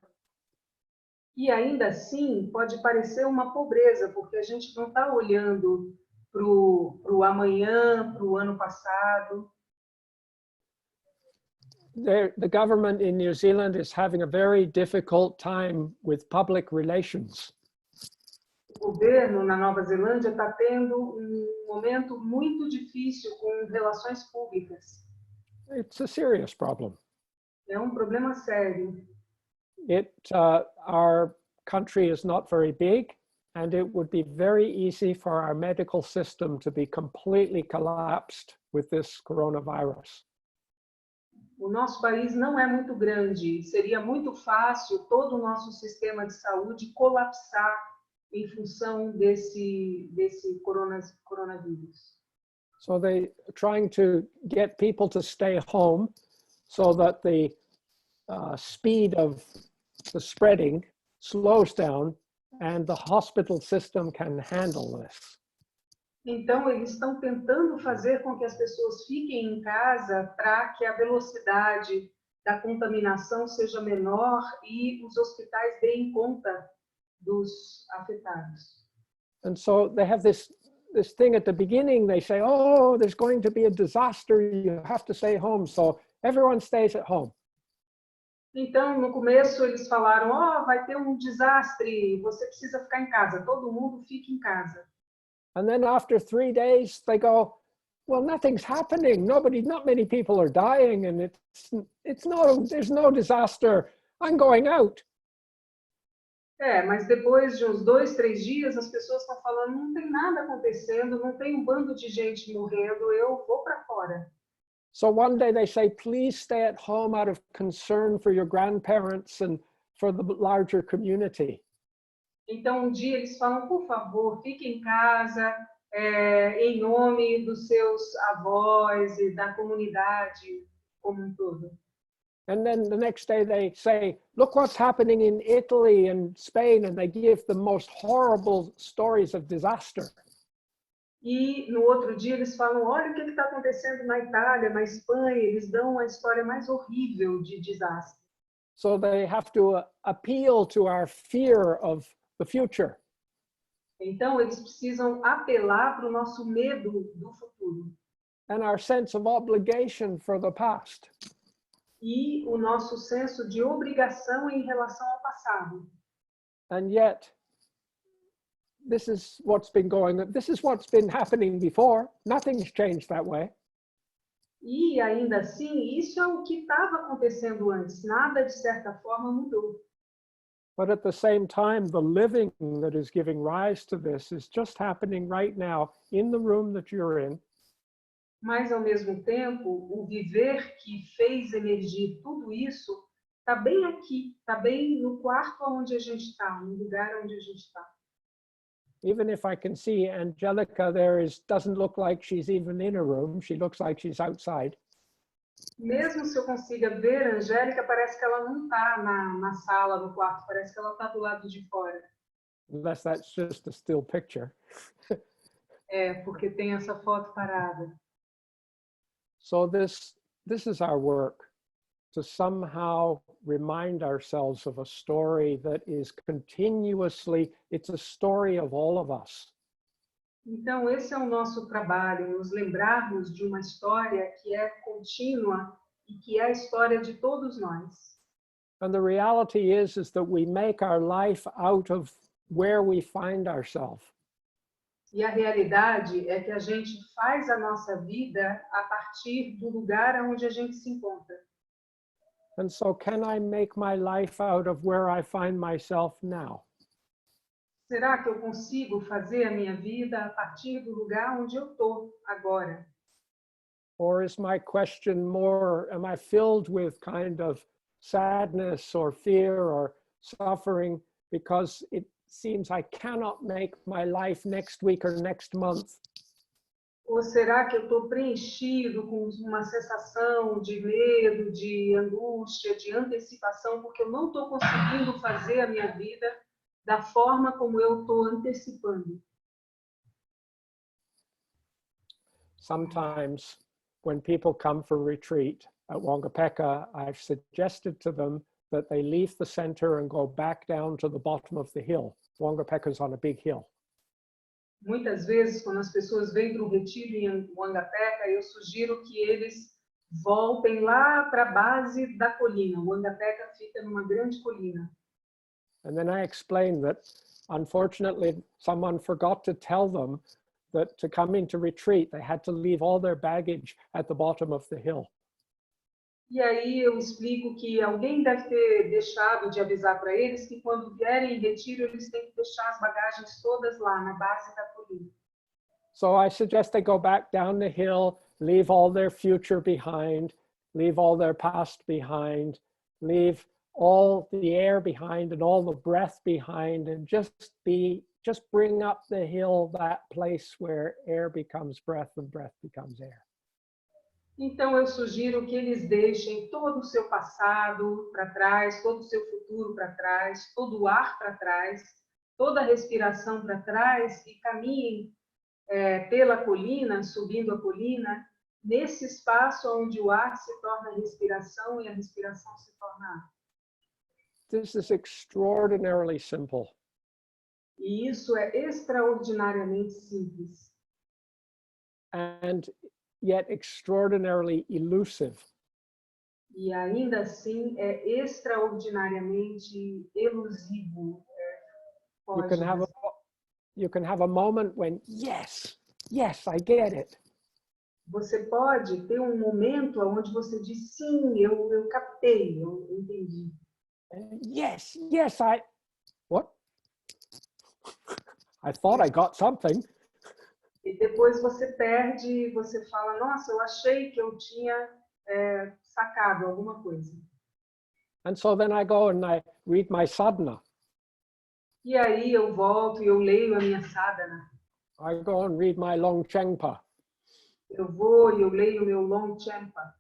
Speaker 2: E ainda assim pode parecer uma pobreza, porque a gente não está olhando para o amanhã, para o ano passado.
Speaker 1: The government in New Zealand is having a very difficult time with public relations.
Speaker 2: O governo na Nova Zelândia está tendo momento muito difícil com relações públicas.
Speaker 1: It's a serious problem.
Speaker 2: É problema sério.
Speaker 1: Our country is not very big, and it would be very easy for our medical system to be completely collapsed with this coronavirus.
Speaker 2: O nosso país não é muito grande. Seria muito fácil todo o nosso sistema de saúde colapsar em função desse coronavírus.
Speaker 1: So they're trying to get people to stay home so that the speed of the spreading slows down and the hospital system can handle this.
Speaker 2: Então, eles estão tentando fazer com que as pessoas fiquem em casa para que a velocidade da contaminação seja menor e os hospitais deem conta dos afetados.
Speaker 1: And so they have this thing at the beginning, they say, oh, there's going to be a disaster, you have to stay home, so everyone stays at home.
Speaker 2: Então, no começo, eles falaram, vai ter desastre, você precisa ficar em casa, todo mundo fica em casa.
Speaker 1: And then after 3 days, they go, well, nothing's happening. Not many people are dying, and there's no disaster. I'm going out.
Speaker 2: Mas depois de uns 2, 3 dias, as pessoas estão falando, não tem nada acontecendo, não tem bando de gente morrendo, eu vou para fora.
Speaker 1: So one day they say, please stay at home out of concern for your grandparents and for the larger community.
Speaker 2: Então, dia eles falam, por favor, fique em casa, em nome dos seus avós e da comunidade como todo.
Speaker 1: And then the next day they say, look what's happening in Italy and Spain, and they give the most horrible stories of disaster.
Speaker 2: E no outro dia eles falam, olha o que está acontecendo na Itália, na Espanha, eles dão a história mais horrível de desastre.
Speaker 1: So they have to appeal to our fear of the future.
Speaker 2: Então eles precisam apelar para o nosso medo do futuro.
Speaker 1: and our sense of obligation for the past.
Speaker 2: E o nosso senso de obrigação em relação ao passado.
Speaker 1: And yet, this is what's been happening before. Nothing's changed that way.
Speaker 2: E ainda assim, isso é o que estava acontecendo antes. Nada, de certa forma, mudou.
Speaker 1: But at the same time, the living that is giving rise to this is just happening right now in the room that you're in.
Speaker 2: Mas, ao mesmo tempo, o viver que fez emergir tudo isso está bem aqui, está bem no quarto onde a gente está, no lugar onde a gente está.
Speaker 1: Even if I can see Angelica doesn't look like she's even in a room, she looks like she's outside.
Speaker 2: Mesmo se eu consiga ver a Angélica, parece que ela não está na sala, no quarto, parece que ela está do lado de fora.
Speaker 1: Unless that's just a still picture.
Speaker 2: Porque tem essa foto parada.
Speaker 1: So this is our work, to somehow remind ourselves of a story that is continuously, it's a story of all of us.
Speaker 2: Então, esse é o nosso trabalho, nos lembrarmos de uma história que é contínua e que é a história de todos nós.
Speaker 1: And the reality is that we make our life out of where we find ourselves.
Speaker 2: E a realidade é que a gente faz a nossa vida a partir do lugar onde a gente se encontra.
Speaker 1: And so can I make my life out of where I find myself now?
Speaker 2: Será que eu consigo fazer a minha vida a partir do lugar onde eu estou agora?
Speaker 1: Or is my question more, am I filled with kind of sadness or fear or suffering because it seems I cannot make my life next week or next month?
Speaker 2: Ou será que eu estou preenchido com uma sensação de medo, de angústia, de antecipação, porque eu não estou conseguindo fazer a minha vida da forma como eu estou antecipando?
Speaker 1: Sometimes when people come for retreat at Wangapeka, I've suggested to them that they leave the center and go back down to the bottom of the hill. Wangapeka is on a big hill.
Speaker 2: Muitas vezes, quando as pessoas vêm para o retiro em Wangapeka, eu sugiro que eles voltem lá para a base da colina. Wangapeka fica numa grande colina.
Speaker 1: And then I explained that, unfortunately, someone forgot to tell them that to come into retreat, they had to leave all their baggage at the bottom of the hill.
Speaker 2: E aí eu explico que alguém deve ter deixado de avisar para eles que quando vierem em retiro, eles têm que deixar as bagagens todas lá na base da colina.
Speaker 1: So I suggest they go back down the hill, leave all their future behind, leave all their past behind, leave all the air behind and all the breath behind, and just bring up the hill, that place where air becomes breath and breath becomes air.
Speaker 2: Então eu sugiro que eles deixem todo o seu passado para trás, todo o seu futuro para trás, todo o ar para trás, toda a respiração para trás e caminhem pela colina, subindo a colina, nesse espaço onde o ar se torna respiração e a respiração se torna ar.
Speaker 1: This is extraordinarily simple.
Speaker 2: E isso é extraordinariamente simples.
Speaker 1: And yet extraordinarily elusive.
Speaker 2: E ainda assim é extraordinariamente elusivo.
Speaker 1: You can have a moment when, yes, I get it.
Speaker 2: Você pode ter um momento onde você diz, sim, eu captei, eu entendi.
Speaker 1: Yes, what? I thought I got something.
Speaker 2: E depois você perde, você fala, nossa, eu achei que eu tinha sacado alguma coisa.
Speaker 1: And so then I go and I read my sadhana.
Speaker 2: E aí eu volto e eu leio a minha sadhana.
Speaker 1: I go and read my Longchenpa.
Speaker 2: Eu vou e eu leio o meu Longchenpa.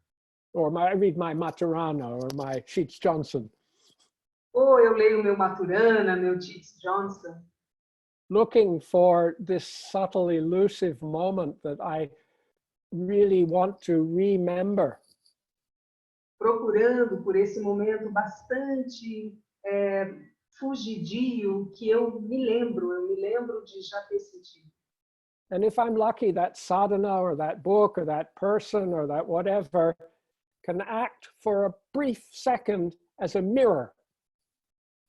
Speaker 1: Or I read my Maturana or my Sheets Johnson.
Speaker 2: Ou eu leio o meu Maturana, meu Sheets Johnson.
Speaker 1: Looking for this subtle, elusive moment that I really want to remember.
Speaker 2: Procurando por esse momento bastante fugidio que eu me lembro de já ter sentido.
Speaker 1: And if I'm lucky, that sadhana or that book or that person or that whatever can act for a brief second as a mirror.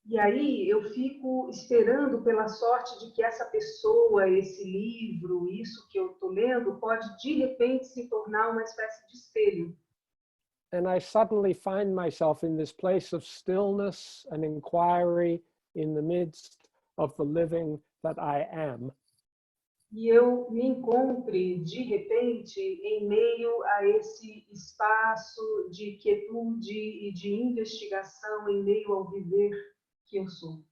Speaker 2: E aí eu fico esperando pela sorte de que essa pessoa, esse livro, isso que eu estou lendo, pode de repente se tornar uma espécie de espelho.
Speaker 1: And I suddenly find myself in this place of stillness and inquiry in the midst of the living that I am.
Speaker 2: E eu me encontre, de repente, em meio a esse espaço de quietude e de investigação, em meio ao viver que eu sou.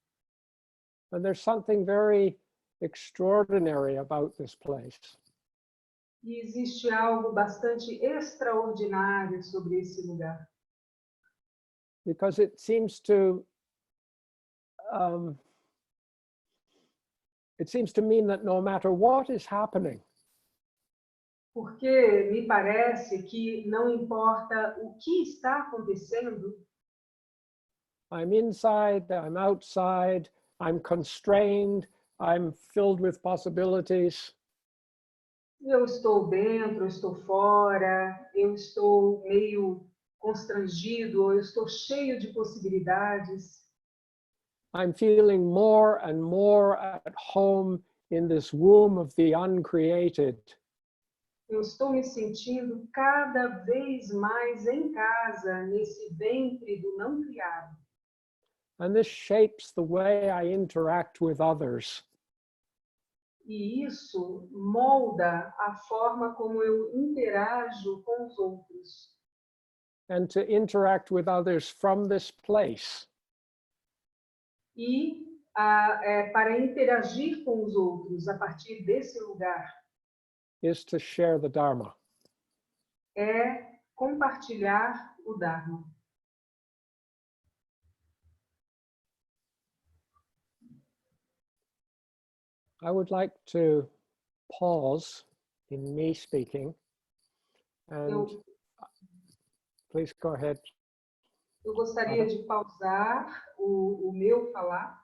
Speaker 1: And there's something very extraordinary about this place.
Speaker 2: E existe algo bastante extraordinário sobre esse lugar.
Speaker 1: Because it seems to mean that no matter what is happening,
Speaker 2: Porque me parece que não importa o que está acontecendo,
Speaker 1: I'm inside, I'm outside, I'm constrained, I'm filled with possibilities.
Speaker 2: eu estou dentro, eu estou fora, eu estou meio constrangido, ou eu estou cheio de possibilidades.
Speaker 1: I'm feeling more and more at home in this womb of the uncreated.
Speaker 2: Eu estou me sentindo cada vez mais em casa, nesse ventre do não criado.
Speaker 1: And this shapes the way I interact with others.
Speaker 2: E isso molda a forma como eu interajo com os outros.
Speaker 1: And to interact with others from this place
Speaker 2: E para interagir com os outros a partir desse lugar
Speaker 1: is to share the Dharma.
Speaker 2: é compartilhar o Dharma.
Speaker 1: I would like to pause in me speaking and please go ahead.
Speaker 2: Eu gostaria de pausar o meu falar.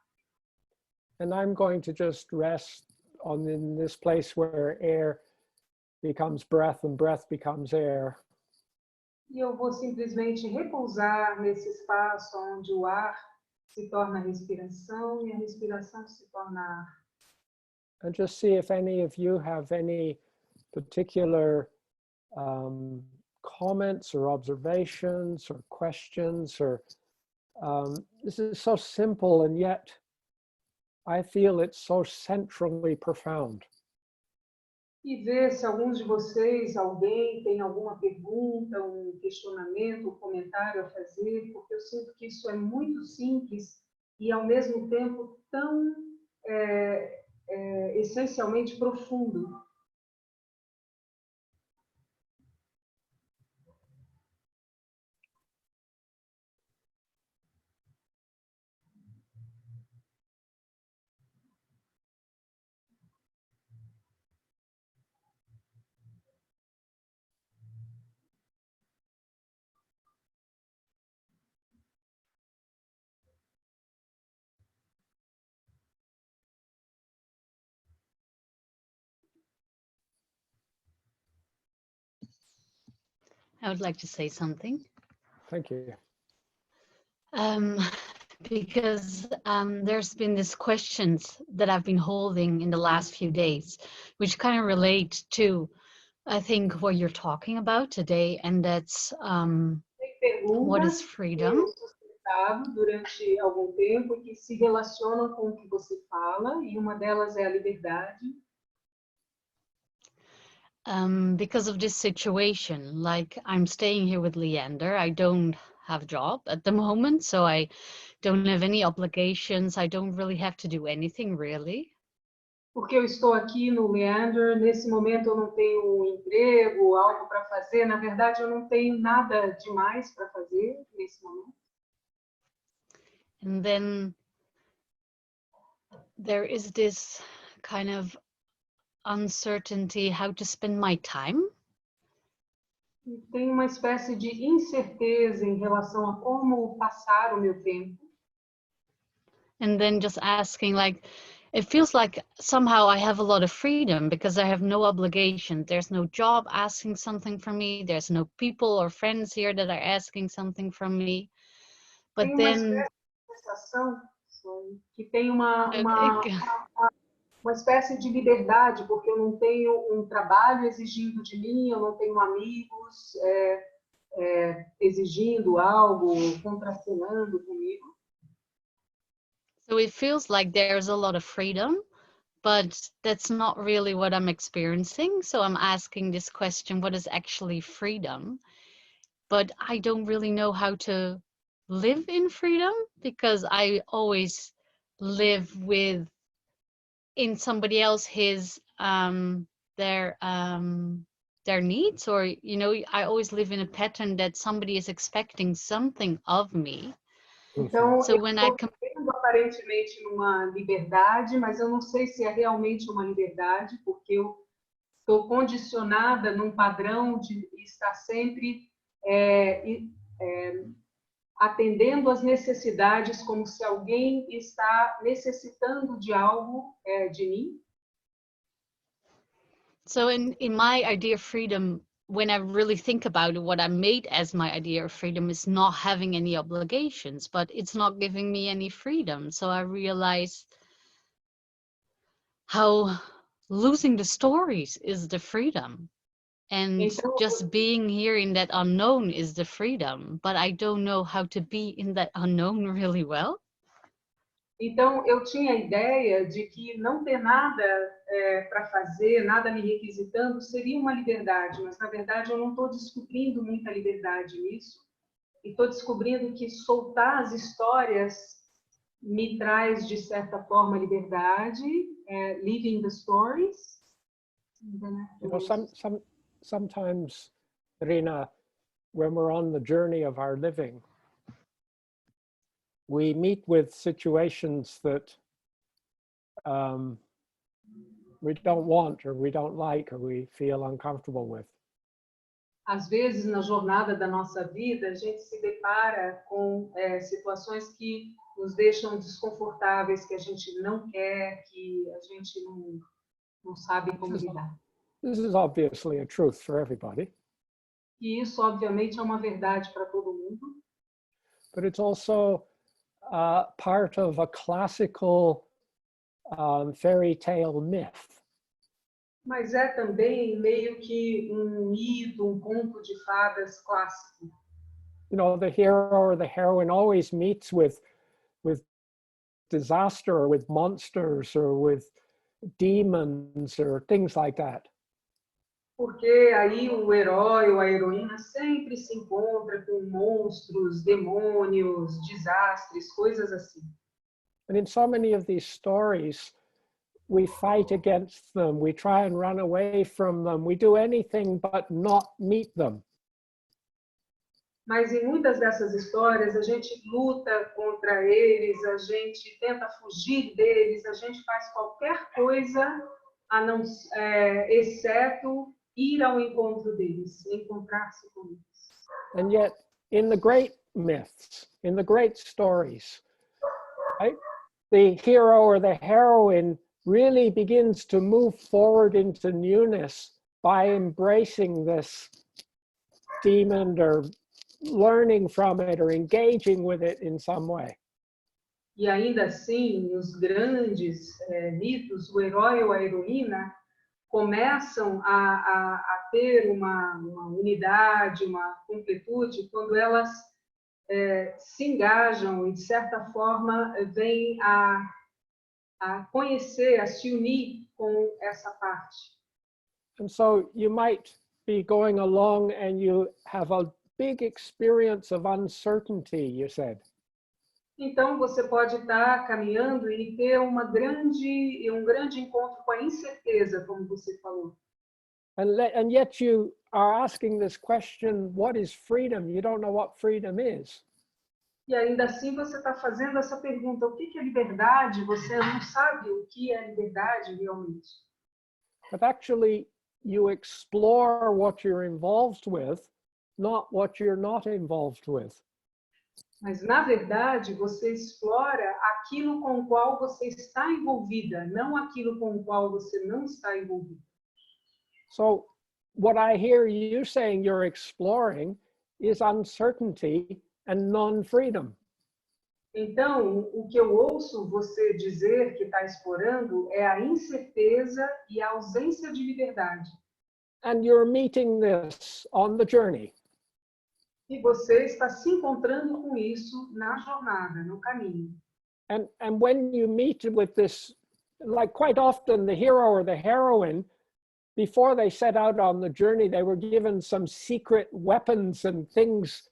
Speaker 1: And I'm going to just rest in this place where air becomes breath and breath becomes air.
Speaker 2: E eu vou simplesmente repousar nesse espaço onde o ar se torna respiração e a respiração se torna ar.
Speaker 1: And just see if any of you have any particular comments or observations or questions or this is so simple and yet I feel it's so centrally profound.
Speaker 2: E ver se alguns de vocês, alguém tem alguma pergunta, questionamento, comentário a fazer, porque eu sinto que isso é muito simples e ao mesmo tempo tão essencialmente profundo.
Speaker 4: I would like to say something.
Speaker 1: Thank you.
Speaker 4: Because there's been these questions that I've been holding in the last few days, which kind of relate to, I think, what you're talking about today, and that's what is freedom?
Speaker 2: Durante algum tempo que se relacionam com o que você fala, e uma delas é a liberdade.
Speaker 4: Because of this situation, like I'm staying here with Leander, I don't have a job at the moment, so I don't have any obligations, I don't really have to do anything really.
Speaker 2: Porque eu estou aqui no Leander, nesse momento eu não tenho um emprego, algo para fazer, na verdade eu não tenho nada demais para fazer nesse momento.
Speaker 4: And then there is this kind of uncertainty how to spend my time.
Speaker 2: E tem uma espécie de incerteza em relação a como passar o meu tempo.
Speaker 4: And then just asking, like, it feels like somehow I have a lot of freedom because I have no obligation. There's no job asking something from me. There's no people or friends here that are asking something from me. But
Speaker 2: Tem uma
Speaker 4: then,
Speaker 2: espécie de sensação que tem
Speaker 4: okay,
Speaker 2: uma espécie de liberdade, porque eu não tenho um trabalho exigindo de mim, eu não tenho amigos exigindo algo, contracenando comigo.
Speaker 4: so it feels like there's a lot of freedom, but that's not really what I'm experiencing. So I'm asking this question, what is actually freedom? But I don't really know how to live in freedom because I always live in somebody else their needs, or I always live in a pattern that somebody is expecting something of me.
Speaker 2: Então,
Speaker 4: So
Speaker 2: eu
Speaker 4: when
Speaker 2: estou vivendo aparentemente numa liberdade, mas eu não sei se é realmente uma liberdade, porque eu estou condicionada num padrão de estar sempre atendendo às necessidades, como se alguém está necessitando de algo de mim.
Speaker 4: So in my idea of freedom, when I really think about it, what I made as my idea of freedom is not having any obligations, but it's not giving me any freedom. So I realize how losing the stories is the freedom. And
Speaker 2: Então,
Speaker 4: just being here in that unknown is the freedom, but I don't know how to be in that unknown really well.
Speaker 2: Então, eu tinha a ideia de que não ter nada para fazer, nada me requisitando, seria uma liberdade, mas, na verdade, eu não estou descobrindo muita liberdade nisso. E estou descobrindo que soltar as histórias me traz, de certa forma, liberdade, living the stories.
Speaker 1: Sometimes, Rina, when we're on the journey of our living, we meet with situations that we don't want, or we don't like, or we feel uncomfortable with.
Speaker 2: Às vezes, na jornada da nossa vida, a gente se depara com situações que nos deixam desconfortáveis, que a gente não quer, que a gente não sabe como lidar.
Speaker 1: This is obviously a truth for everybody.
Speaker 2: E isso, obviamente, é uma verdade para todo mundo.
Speaker 1: But it's also part of a classical fairy tale myth.
Speaker 2: Mas é também meio que um mito, um conto de fadas clássico.
Speaker 1: You know, the hero or the heroine always meets with disaster, or with monsters, or with demons, or things like that.
Speaker 2: Porque aí o herói ou a heroína sempre se encontra com monstros, demônios, desastres, coisas assim.
Speaker 1: And in so many of these stories, we fight against them, we try and run away from them, we do anything but not meet them.
Speaker 2: Mas em muitas dessas histórias, a gente luta contra eles, a gente tenta fugir deles, a gente faz qualquer coisa, exceto ir ao encontro deles, encontrar-se com eles.
Speaker 1: And yet, in the great myths, in the great stories, right, the hero or the heroine really begins to move forward into newness by embracing this demon, or learning from it, or engaging with it in some way.
Speaker 2: E ainda assim, nos grandes mitos, o herói ou a heroína começam a ter uma unidade, uma completude, quando elas se engajam e, de certa forma, vêm a conhecer, a se unir com essa parte.
Speaker 1: And so you might be going along and you have a big experience of uncertainty, you said.
Speaker 2: Então, você pode estar caminhando e ter um grande encontro com a incerteza, como você falou.
Speaker 1: And yet you are asking this question, what is freedom? You don't know what freedom is.
Speaker 2: E ainda assim você está fazendo essa pergunta, o que é liberdade? Você não sabe o que é liberdade realmente.
Speaker 1: But actually, you explore what you're involved with, not what you're not involved with.
Speaker 2: Mas, na verdade, você explora aquilo com o qual você está envolvida, não aquilo com o qual você não está envolvida.
Speaker 1: So what I hear you saying you're exploring is uncertainty and non-freedom.
Speaker 2: Então, o que eu ouço você dizer que está explorando é a incerteza e a ausência de liberdade.
Speaker 1: And you're meeting this on the journey.
Speaker 2: E você está se encontrando com isso na jornada, no caminho.
Speaker 1: And when you meet with this, like quite often the hero or the heroine, before they set out on the journey, they were given some secret weapons and things,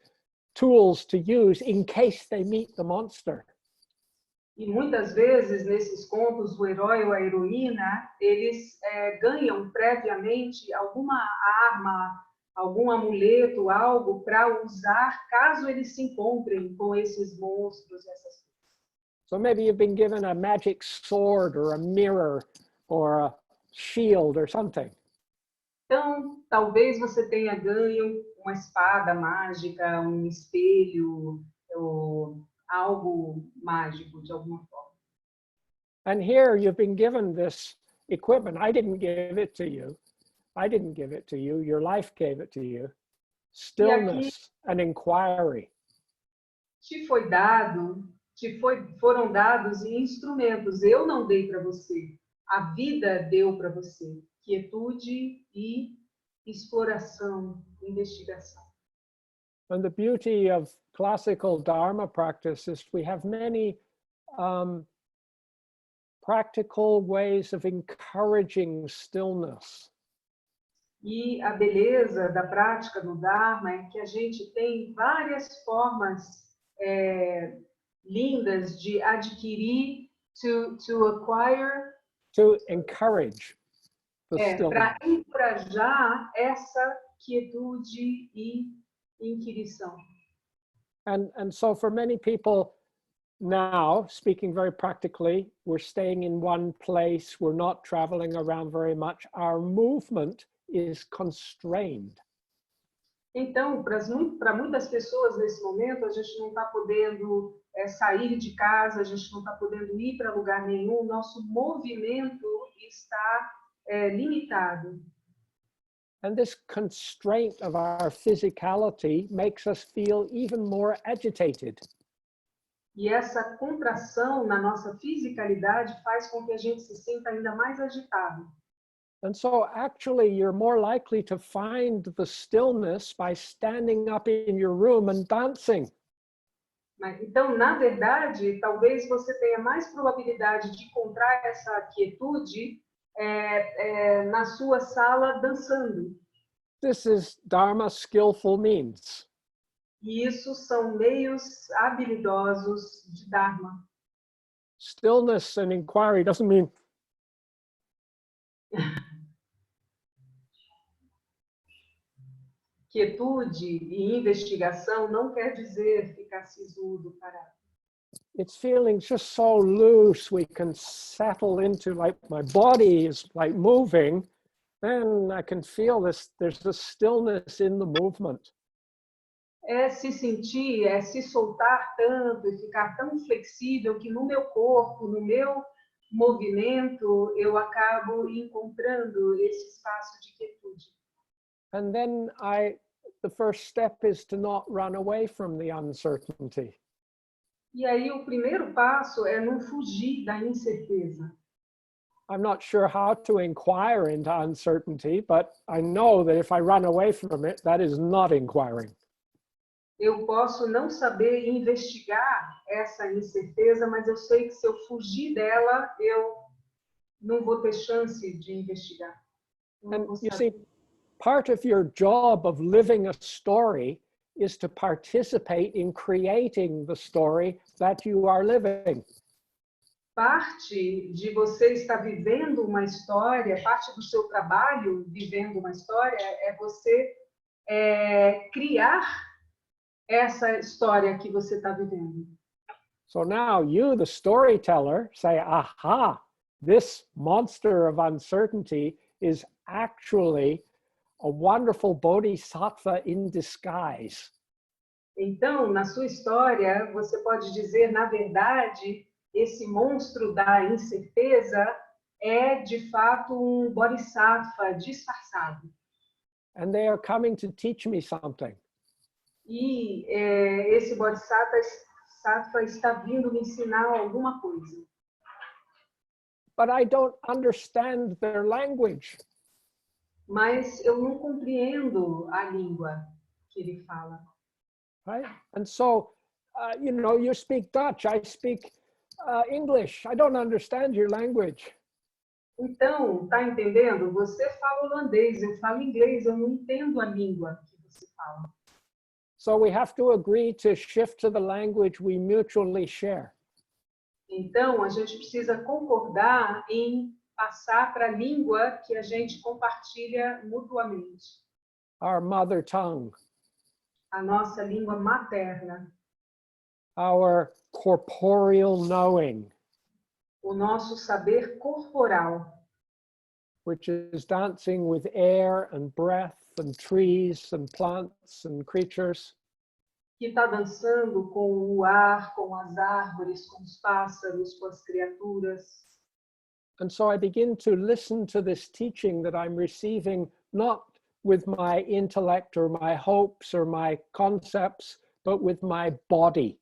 Speaker 1: tools to use in case they meet the monster.
Speaker 2: E muitas vezes, nesses contos, o herói ou a heroína, eles ganham previamente alguma arma, algum amuleto, algo para usar caso eles se encontrem com esses monstros, essas coisas.
Speaker 1: So maybe you've been given a magic sword or a mirror or a shield or something.
Speaker 2: Então, talvez você tenha ganho uma espada mágica, um espelho, ou algo mágico de alguma forma.
Speaker 1: And here you've been given this equipment. I didn't give it to you. I didn't give it to you. Your life gave it to you. Stillness and inquiry.
Speaker 2: Foram dados instrumentos. Eu não dei para você. A vida deu para você. Quietude e exploração, investigação.
Speaker 1: And the beauty of classical Dharma practice is we have many practical ways of encouraging stillness.
Speaker 2: E a beleza da prática do Dharma é que a gente tem várias formas lindas de adquirir, to acquire,
Speaker 1: to encourage the stillness.
Speaker 2: para encorajar essa quietude e inquirição.
Speaker 1: And so for many people now, speaking very practically, we're staying in one place, we're not traveling around very much, our movement is constrained.
Speaker 2: Então, para muitas pessoas nesse momento, a gente não está podendo sair de casa, a gente não está podendo ir para lugar nenhum, nosso movimento está limitado.
Speaker 1: And this constraint of our physicality makes us feel even more agitated.
Speaker 2: E essa contração na nossa fisicalidade faz com que a gente se sinta ainda mais agitado.
Speaker 1: And so actually you're more likely to find the stillness by standing up in your room and dancing.
Speaker 2: Então, na verdade, talvez você tenha mais probabilidade de encontrar essa quietude na sua sala dançando.
Speaker 1: This is Dharma skillful means.
Speaker 2: E isso são meios habilidosos de Dharma.
Speaker 1: Stillness and inquiry doesn't mean
Speaker 2: Quietude e investigação não quer dizer ficar sisudo, parado.
Speaker 1: it's feeling just so loose, we can settle into, like my body is like moving, then I can feel this, there's a stillness in the movement.
Speaker 2: É se sentir, é se soltar tanto e ficar tão flexível que no meu corpo, no meu movimento, eu acabo encontrando esse espaço de quietude.
Speaker 1: And then the first step is to not run away from the uncertainty.
Speaker 2: E aí o primeiro passo é não fugir da incerteza.
Speaker 1: I'm not sure how to inquire into uncertainty, but I know that if I run away from it, that is not inquiring.
Speaker 2: Eu posso não saber investigar essa incerteza, mas eu sei que se eu fugir dela, eu não vou ter chance de investigar.
Speaker 1: And you see, part of your job of living a story is to participate in creating the story that you are living.
Speaker 2: Parte de você estar vivendo uma história, parte do seu trabalho vivendo uma história, é você criar essa história que você está vivendo.
Speaker 1: So now you, the storyteller, say, aha, this monster of uncertainty is actually a wonderful bodhisattva in disguise.
Speaker 2: Então, na sua história, você pode dizer, na verdade, esse monstro da incerteza é, de fato, um bodhisattva disfarçado.
Speaker 1: And they are coming to teach me something.
Speaker 2: E esse bodhisattva está vindo me ensinar alguma coisa.
Speaker 1: But I don't understand their language.
Speaker 2: Mas eu não compreendo a língua que ele fala.
Speaker 1: Right? And so, you know, you speak Dutch, I speak English. I don't understand your language.
Speaker 2: Então, tá entendendo? Você fala holandês, eu falo inglês, eu não entendo a língua que você fala.
Speaker 1: So we have to agree to shift to the language we mutually share.
Speaker 2: Então, a gente precisa concordar em passar para a língua que a gente compartilha mutuamente.
Speaker 1: Our mother tongue,
Speaker 2: A nossa língua materna,
Speaker 1: our corporeal knowing,
Speaker 2: o nosso saber corporal,
Speaker 1: which is dancing with air and breath and trees and plants and creatures.
Speaker 2: que está dançando com o ar, com as árvores, com os pássaros, com as criaturas.
Speaker 1: And so I begin to listen to this teaching that I'm receiving, not with my intellect or my hopes or my concepts, but with my body.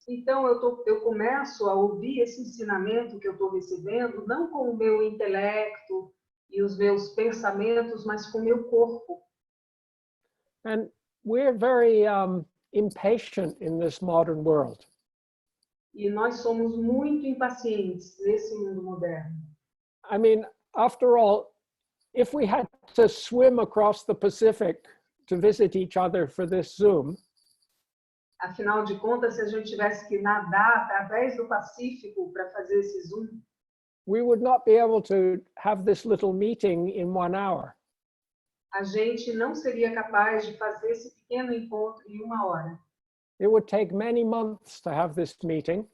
Speaker 2: Então, eu começo a ouvir esse ensinamento que eu estou recebendo, não com o meu intelecto e os meus pensamentos, mas com o meu corpo.
Speaker 1: And we're very impatient in this modern world.
Speaker 2: E nós somos muito impacientes nesse mundo moderno.
Speaker 1: I mean, after all, if we had to swim across the Pacific to visit each other for this Zoom,
Speaker 2: Afinal de contas, se a gente tivesse que nadar através do Pacífico para fazer esse Zoom,
Speaker 1: we would not be able to have this little meeting in 1 hour.
Speaker 2: a gente não seria capaz de fazer esse pequeno encontro em 1 hora.
Speaker 1: It would take many months to have this meeting.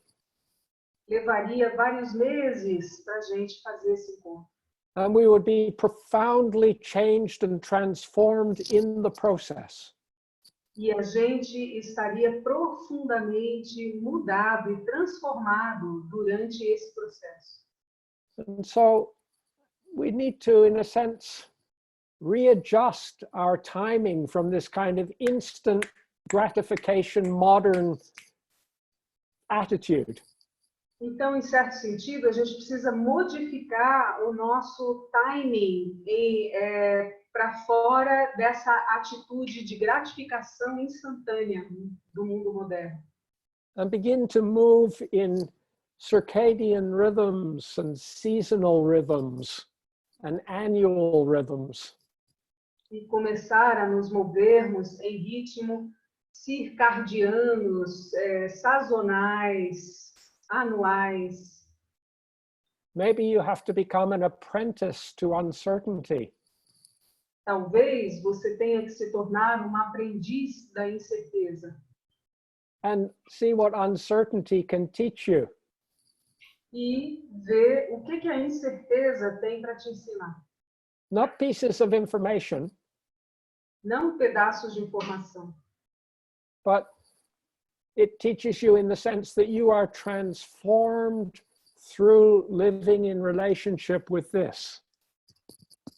Speaker 2: Levaria vários meses para a gente fazer esse encontro.
Speaker 1: And we would be profoundly changed and transformed in the process.
Speaker 2: E a gente estaria profundamente mudado e transformado durante esse processo.
Speaker 1: And so we need to, in a sense, readjust our timing from this kind of instant gratification modern attitude.
Speaker 2: Então, em certo sentido, a gente precisa modificar o nosso timing para fora dessa atitude de gratificação instantânea do mundo moderno.
Speaker 1: And begin to move in circadian rhythms and seasonal rhythms and annual rhythms.
Speaker 2: E começar a nos movermos em ritmo circadianos, sazonais, anuais.
Speaker 1: Maybe you have to become an apprentice to uncertainty.
Speaker 2: Talvez você tenha que se tornar um aprendiz da incerteza.
Speaker 1: And see what uncertainty can teach you.
Speaker 2: E ver o que a incerteza tem para te ensinar.
Speaker 1: Not pieces of information,
Speaker 2: Não pedaços de informação,
Speaker 1: but it teaches you in the sense that you are transformed through living in relationship with this.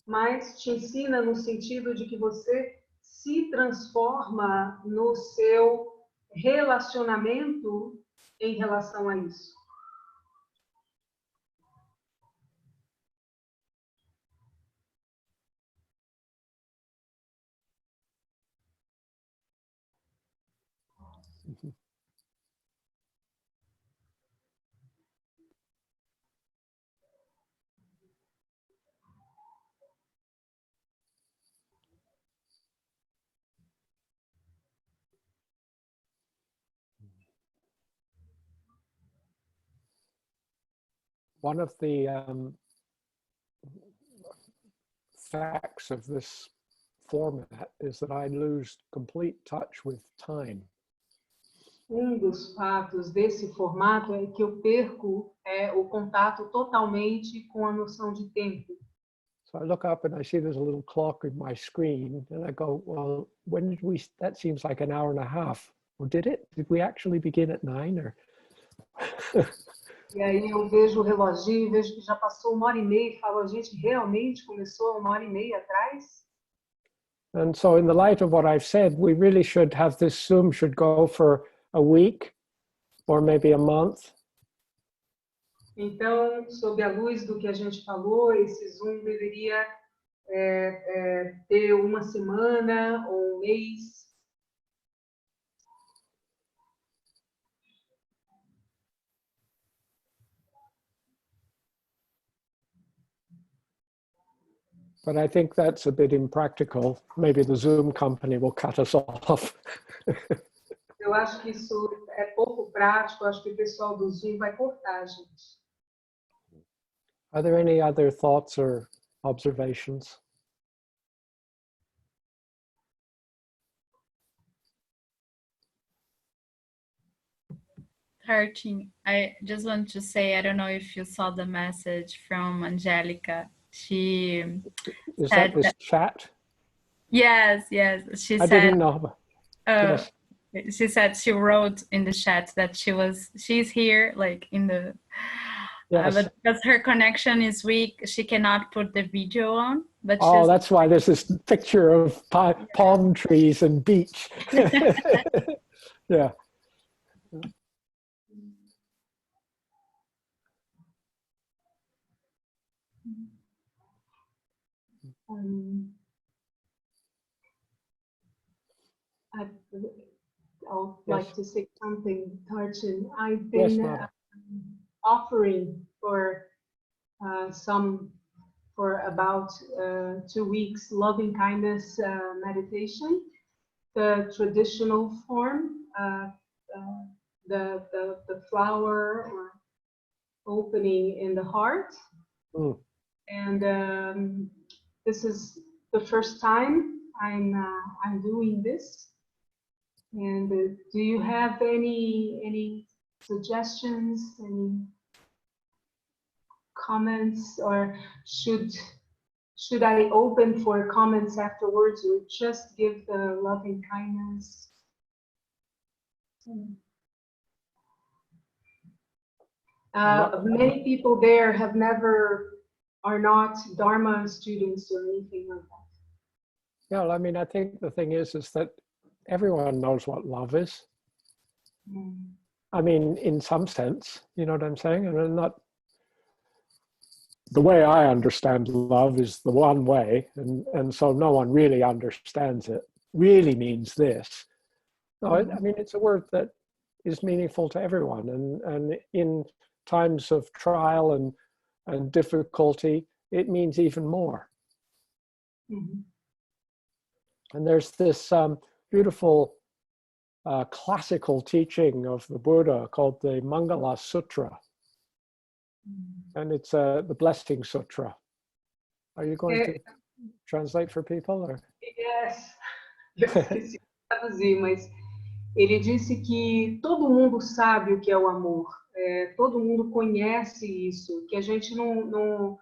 Speaker 2: mas te ensina no sentido de que você se transforma no seu relacionamento em relação a isso.
Speaker 1: One of the facts of this format is that I lose complete touch with time.
Speaker 2: Dos fatos desse formato é que eu perco o contato totalmente com a noção de tempo.
Speaker 1: So I look up and I see there's a little clock in my screen and I go, well, when did we, that seems like an hour and a half. Or did it? Did we actually begin at 9 or?
Speaker 2: E aí eu vejo o reloginho, vejo que já passou 1h30 e falo, a gente realmente começou há 1h30 atrás?
Speaker 1: And so in the light of what I've said, we really should have this Zoom should go for a week or maybe a month.
Speaker 2: Então, sob a luz do que a gente falou, esse Zoom deveria ter uma semana ou um mês.
Speaker 1: But I think that's a bit impractical. Maybe the Zoom company will cut us off.
Speaker 2: Eu acho que isso é pouco prático, acho que o pessoal do Zoom vai cortar a gente.
Speaker 1: Are there any other thoughts or observations?
Speaker 5: Tarchin, I just want to say, I don't know if you saw the message from Angelica. She
Speaker 1: Is
Speaker 5: said
Speaker 1: that this chat?
Speaker 5: yes. She
Speaker 1: I
Speaker 5: said,
Speaker 1: didn't know. Yes.
Speaker 5: she said she wrote in the chat that she's here, like in the,
Speaker 1: Yes.
Speaker 5: but because her connection is weak, she cannot put the video on. But
Speaker 1: Oh, that's why there's this picture of palm trees and beach. Yeah.
Speaker 2: I would like
Speaker 1: Yes.
Speaker 2: to say something, Tarchin. I've
Speaker 1: Yes,
Speaker 2: been
Speaker 1: Mara.
Speaker 2: offering for about 2 weeks loving kindness meditation, the traditional form, the flower or opening in the heart.
Speaker 1: Mm.
Speaker 2: And this is the first time I'm doing this. And do you have any suggestions, any comments, or should I open for comments afterwards, or just give the loving kindness? Many people there are not Dharma students or anything like that.
Speaker 1: Yeah, well, I mean, I think the thing is that everyone knows what love is.
Speaker 2: Mm.
Speaker 1: I mean, in some sense, you know what I'm saying? And I'm not, the way I understand love is the one way, and so no one really understands it, really means this. No, I mean, it's a word that is meaningful to everyone, and in times of trial and difficulty, it means even more.
Speaker 2: Mm-hmm.
Speaker 1: And there's this beautiful classical teaching of the Buddha called the Mangala Sutra. And it's the Blessing Sutra. Are you going to translate for people? Or?
Speaker 2: Yes. Eu esqueci de traduzir, mas ele disse que todo mundo sabe o que é o amor. Todo mundo conhece isso, que a gente não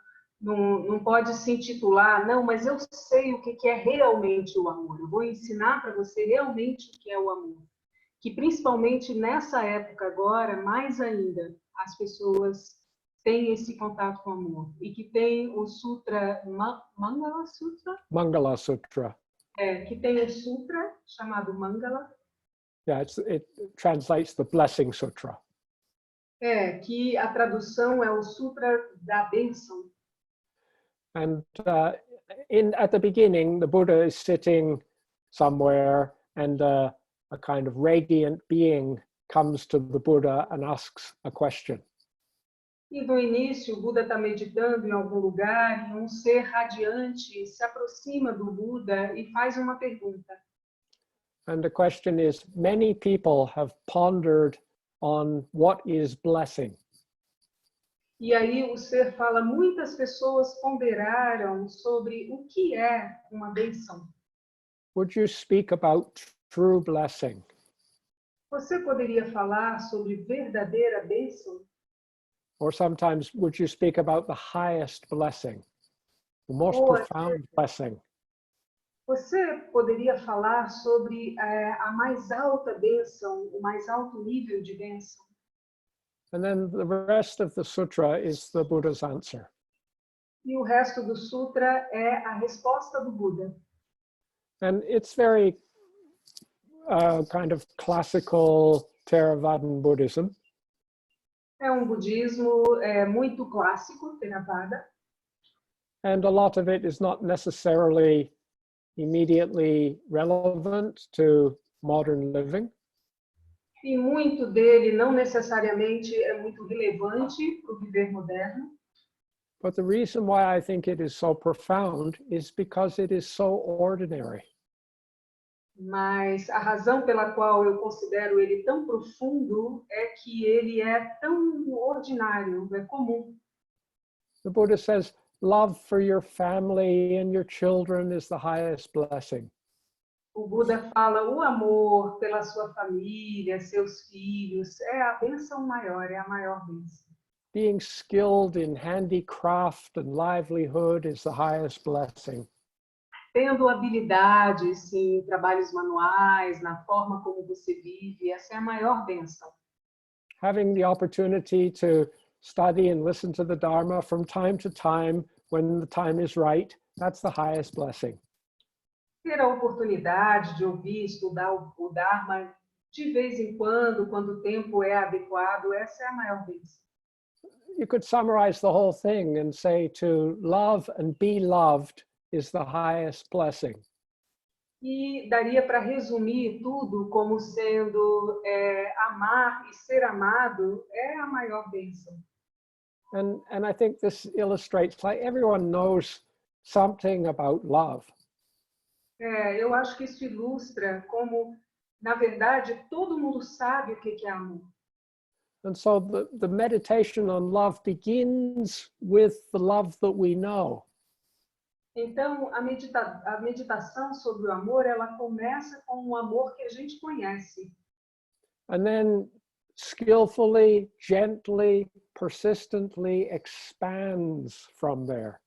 Speaker 2: pode se intitular, não, mas eu sei o que é realmente o amor. Eu vou ensinar para você realmente o que é o amor. Que principalmente nessa época agora, mais ainda, as pessoas têm esse contato com o amor. E que tem o Sutra, Mangala Sutra?
Speaker 1: Mangala Sutra.
Speaker 2: Que tem o Sutra, chamado Mangala.
Speaker 1: Yeah, it translates the Blessing Sutra.
Speaker 2: Que a tradução é o Sutra da Bênção.
Speaker 1: And at the beginning, the Buddha is sitting somewhere, and a kind of radiant being comes to the Buddha and asks a question.
Speaker 2: E no início, o Buda está meditando em algum lugar, e um ser radiante se aproxima do Buda e faz uma pergunta.
Speaker 1: And the question is, many people have pondered on what is blessing.
Speaker 2: E aí o ser fala, muitas pessoas ponderaram sobre o que é uma bênção.
Speaker 1: Would you speak about true blessing?
Speaker 2: Você poderia falar sobre verdadeira bênção?
Speaker 1: Or sometimes would you speak about the highest blessing? the most
Speaker 2: Boa.
Speaker 1: profound blessing.
Speaker 2: Você poderia falar sobre a mais alta bênção, o mais alto nível de bênção?
Speaker 1: And then the rest of the sutra is the Buddha's answer.
Speaker 2: E o resto do sutra é a resposta do Buda.
Speaker 1: And it's very kind of classical Theravadan Buddhism.
Speaker 2: É um budismo muito clássico, Theravada,
Speaker 1: And a lot of it is not necessarily immediately relevant to modern living.
Speaker 2: e muito dele não necessariamente é muito relevante para o viver moderno.
Speaker 1: But the reason why I think it is so profound is because it is so ordinary.
Speaker 2: Mas a razão pela qual eu considero ele tão profundo é que ele é tão ordinário, é comum.
Speaker 1: The Buddha says, love for your family and your children is the highest blessing.
Speaker 2: O Buda fala, o amor pela sua família, seus filhos, é a bênção maior, é a maior bênção.
Speaker 1: Being skilled in handicraft and livelihood is the highest blessing.
Speaker 2: Tendo habilidades em trabalhos manuais, na forma como você vive, essa é a maior bênção.
Speaker 1: Having the opportunity to study and listen to the Dharma from time to time when the time is right, that's the highest blessing.
Speaker 2: Ter a oportunidade de ouvir, estudar o Dharma de vez em quando o tempo é adequado, essa é a maior bênção.
Speaker 1: You could summarize the whole thing and say to love and be loved is the highest blessing.
Speaker 2: E daria para resumir tudo como sendo amar e ser amado é a maior bênção.
Speaker 1: And I think this illustrates, like, everyone knows something about love.
Speaker 2: Eu acho que isso ilustra como, na verdade, todo mundo sabe o que é amor.
Speaker 1: And so the meditation on love begins with the love that we know.
Speaker 2: Então, a meditação sobre o amor, ela começa com o amor que a gente conhece.
Speaker 1: And then skillfully, gently, persistently expands from there.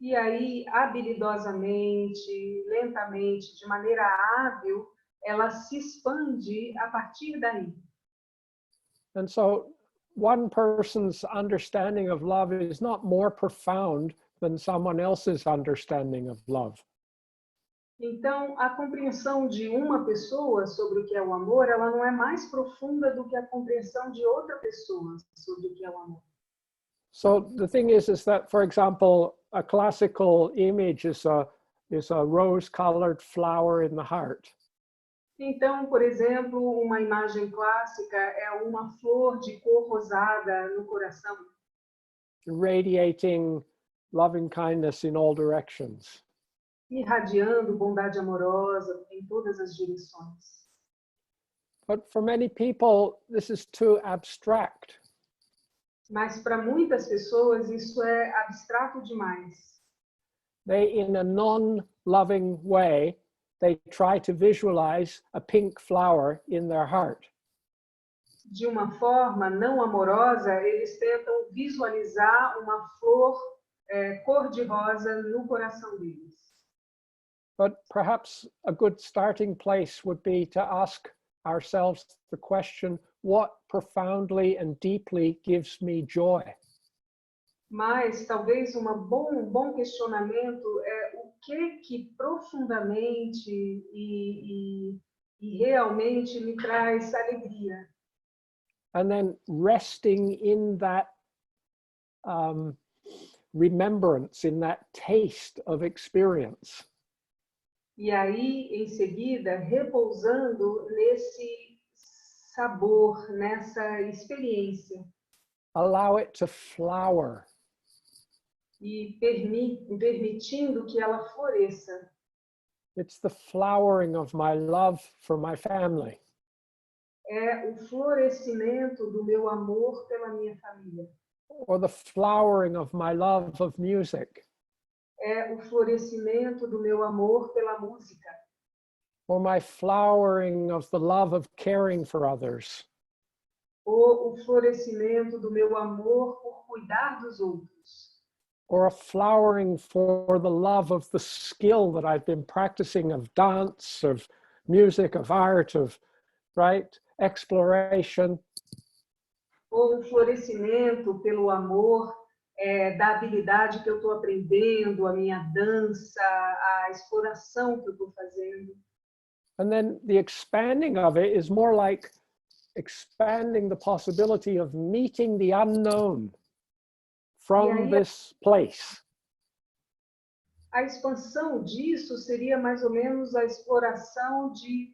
Speaker 2: E aí, habilidosamente, lentamente, de maneira hábil, ela se expande a partir daí.
Speaker 1: And so one person's understanding of love is not more profound than someone else's understanding of love.
Speaker 2: Então, a compreensão de uma pessoa sobre o que é o amor, ela não é mais profunda do que a compreensão de outra pessoa sobre o que é o amor.
Speaker 1: So the thing is that, for example, a classical image is a rose-colored flower in the heart.
Speaker 2: Então, por exemplo, uma imagem clássica é uma flor de cor rosada no coração,
Speaker 1: Radiating loving kindness in all directions.
Speaker 2: irradiando bondade amorosa em todas as direções.
Speaker 1: But for many people, this is too abstract.
Speaker 2: Mas para muitas pessoas isso é abstrato demais.
Speaker 1: They, in a non-loving way, they try to visualize a pink flower in their heart.
Speaker 2: De uma forma não amorosa, eles tentam visualizar uma flor cor-de-rosa no coração deles.
Speaker 1: But perhaps a good starting place would be to ask ourselves the question, what profoundly and deeply gives me joy?
Speaker 2: Mas talvez bom questionamento é o que profundamente e realmente me traz alegria.
Speaker 1: And then resting in that remembrance, in that taste of experience.
Speaker 2: E aí, em seguida, repousando nesse sabor, nessa experiência.
Speaker 1: Allow it to flower.
Speaker 2: E permitindo que ela floresça.
Speaker 1: It's the flowering of my love for my family.
Speaker 2: É o florescimento do meu amor pela minha família.
Speaker 1: Or the flowering of my love of music.
Speaker 2: É o florescimento do meu amor pela música.
Speaker 1: Or my flowering of the love of caring for others.
Speaker 2: Ou o florescimento do meu amor por cuidar dos outros.
Speaker 1: or a flowering for the love of the skill that I've been practicing, of dance, of music, of art, of, right, exploration.
Speaker 2: Ou florescimento pelo amor da habilidade que eu estou aprendendo, a minha dança, a exploração que eu estou fazendo.
Speaker 1: And then the expanding of it is more like expanding the possibility of meeting the unknown from this place.
Speaker 2: A expansão disso seria mais ou menos a exploração de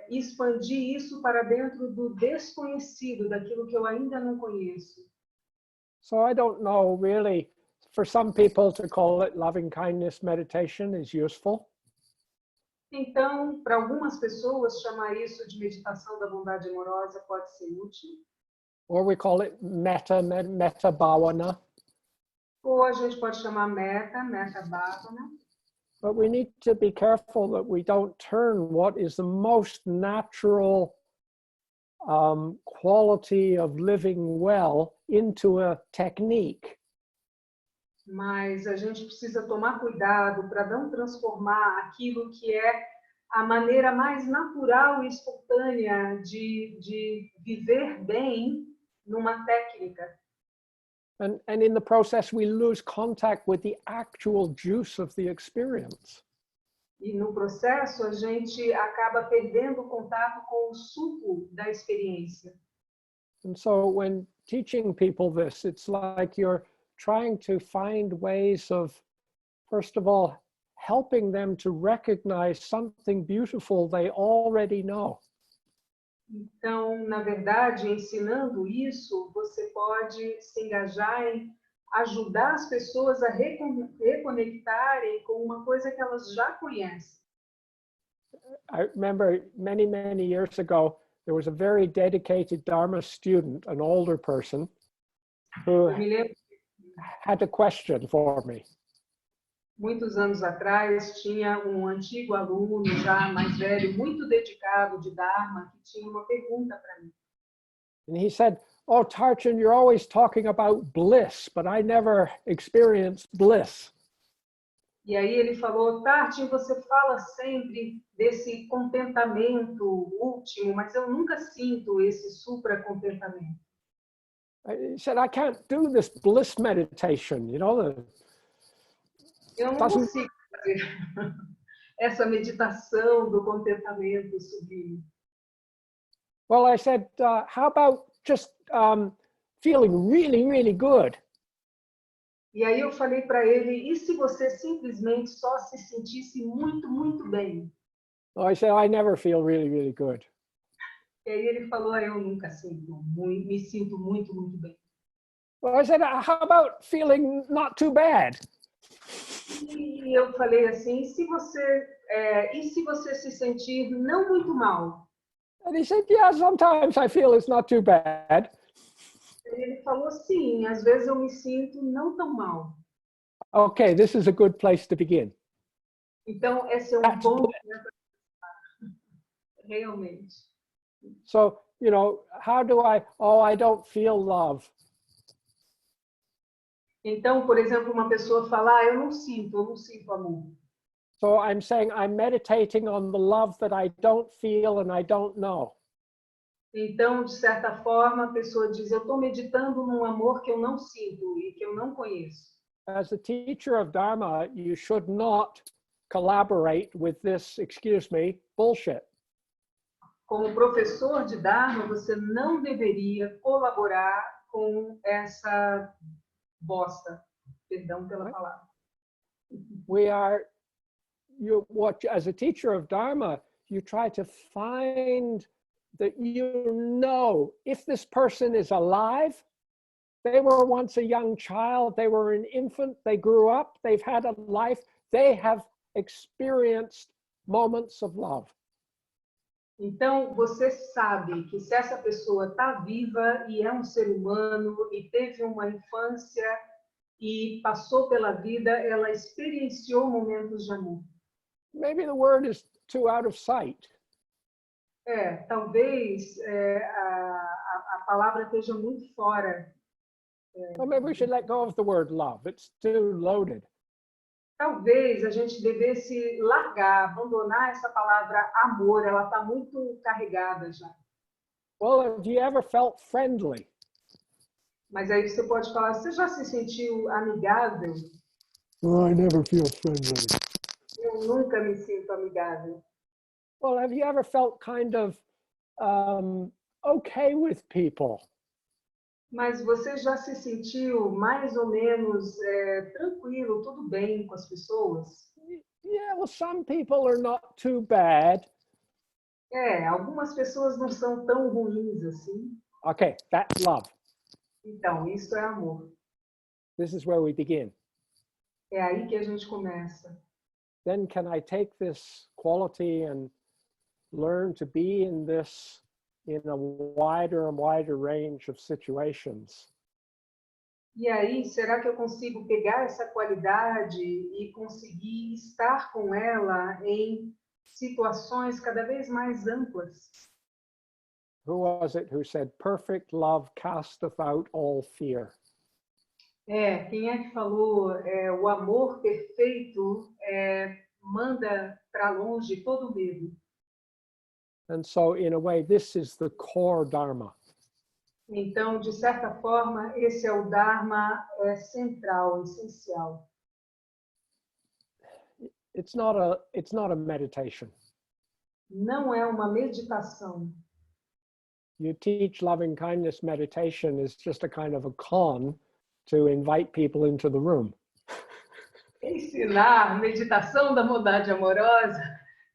Speaker 2: expandir isso para dentro do desconhecido, daquilo que eu ainda não conheço.
Speaker 1: So I don't know really, for some people to call it loving kindness meditation is useful.
Speaker 2: Então, para algumas pessoas, chamar isso de meditação da bondade amorosa pode ser útil.
Speaker 1: Or we call it metta bhavana.
Speaker 2: Ou a gente pode chamar metta bhavana.
Speaker 1: But we need to be careful that we don't turn what is the most natural quality of living well into a technique.
Speaker 2: Mas a gente precisa tomar cuidado para não transformar aquilo que é a maneira mais natural e espontânea de viver bem numa técnica.
Speaker 1: And in the process, we lose contact with the actual juice of the experience.
Speaker 2: E no processo, a gente acaba perdendo o contato com o suco da experiência.
Speaker 1: And so when teaching people this, it's like you're trying to find ways of, first of all, helping them to recognize something beautiful they already know.
Speaker 2: Então, na verdade, ensinando isso, você pode se engajar em ajudar as pessoas a reconectarem com uma coisa que elas já conhecem.
Speaker 1: I remember many years ago, there was a very dedicated Dharma student, an older person, who
Speaker 2: Eu me lembro,
Speaker 1: had a question for me.
Speaker 2: muitos anos atrás, tinha um antigo aluno, já mais velho, muito dedicado de Dharma, que tinha uma pergunta para mim.
Speaker 1: And he said, "Oh, Tarchin, you're always talking about bliss, but I never experienced bliss."
Speaker 2: E aí ele falou, Tarchin, você fala sempre desse contentamento último, mas eu nunca sinto esse supra-contentamento.
Speaker 1: He said, "I can't do this bliss meditation, you know,
Speaker 2: Eu não consigo fazer essa meditação do contentamento sublime.
Speaker 1: Well, I said, how about just feeling really good?"
Speaker 2: E aí eu falei para ele, e se você simplesmente só se sentisse muito bem?
Speaker 1: I said, "I never feel really good."
Speaker 2: E aí ele falou, eu nunca me sinto muito bem.
Speaker 1: Well, I said, "How about feeling not too bad?"
Speaker 2: E eu falei assim, e se você se sentir não muito mal?
Speaker 1: And he said, "Yeah, sometimes I feel it's not too bad."
Speaker 2: Ele falou, sim, às vezes eu me sinto não tão mal.
Speaker 1: Okay, this is a good place to begin.
Speaker 2: Então, esse é
Speaker 1: That's
Speaker 2: bom
Speaker 1: bliss.
Speaker 2: realmente.
Speaker 1: So, you know, how do I don't feel love.
Speaker 2: Então, por exemplo, uma pessoa fala, eu não sinto amor.
Speaker 1: So I'm saying I'm meditating on the love that I don't feel and I don't know.
Speaker 2: Então, de certa forma, a pessoa diz, eu estou meditando num amor que eu não sinto e que eu não conheço.
Speaker 1: As a teacher of Dharma, you should not collaborate with this, excuse me, bullshit.
Speaker 2: Como professor de Dharma, você não deveria colaborar com essa bosta. Perdão pela palavra.
Speaker 1: As a teacher of Dharma, you try to find that if this person is alive, they were once a young child, they were an infant, they grew up, they've had a life, they have experienced moments of love.
Speaker 2: Então, você sabe que se essa pessoa está viva e é um ser humano e teve uma infância e passou pela vida, ela experienciou momentos de amor.
Speaker 1: Maybe the word is too out of sight.
Speaker 2: Talvez a palavra esteja muito fora
Speaker 1: Well, maybe we should let go of the word love. It's too loaded.
Speaker 2: Talvez a gente devesse largar, abandonar essa palavra amor, ela está muito carregada já.
Speaker 1: Well, have you ever felt friendly?
Speaker 2: Mas aí você pode falar, você já se sentiu amigável?
Speaker 1: Well, I never feel friendly.
Speaker 2: Eu nunca me sinto amigável.
Speaker 1: Well, have you ever felt kind of okay with people?
Speaker 2: Mas você já se sentiu mais ou menos tranquilo, tudo bem com as pessoas?
Speaker 1: Yeah, well, some people are not too bad.
Speaker 2: Algumas pessoas não são tão ruins assim.
Speaker 1: Okay, that's love.
Speaker 2: Então, isso é amor.
Speaker 1: This is where we begin.
Speaker 2: É aí que a gente começa.
Speaker 1: Then can I take this quality and learn to be in this in a wider and wider range of situations?
Speaker 2: E aí, será que eu consigo pegar essa qualidade e conseguir estar com ela em situações cada vez mais amplas?
Speaker 1: Who was it who said, perfect love casteth out all fear?
Speaker 2: Quem é que falou, o amor perfeito manda para longe todo medo.
Speaker 1: And so in a way, this is the core Dharma.
Speaker 2: Então, de certa forma, esse é o Dharma central, essencial.
Speaker 1: It's not a meditation.
Speaker 2: Não é uma meditação.
Speaker 1: You teach loving kindness meditation is just a kind of a con to invite people into the room.
Speaker 2: Ensinar meditação da bondade amorosa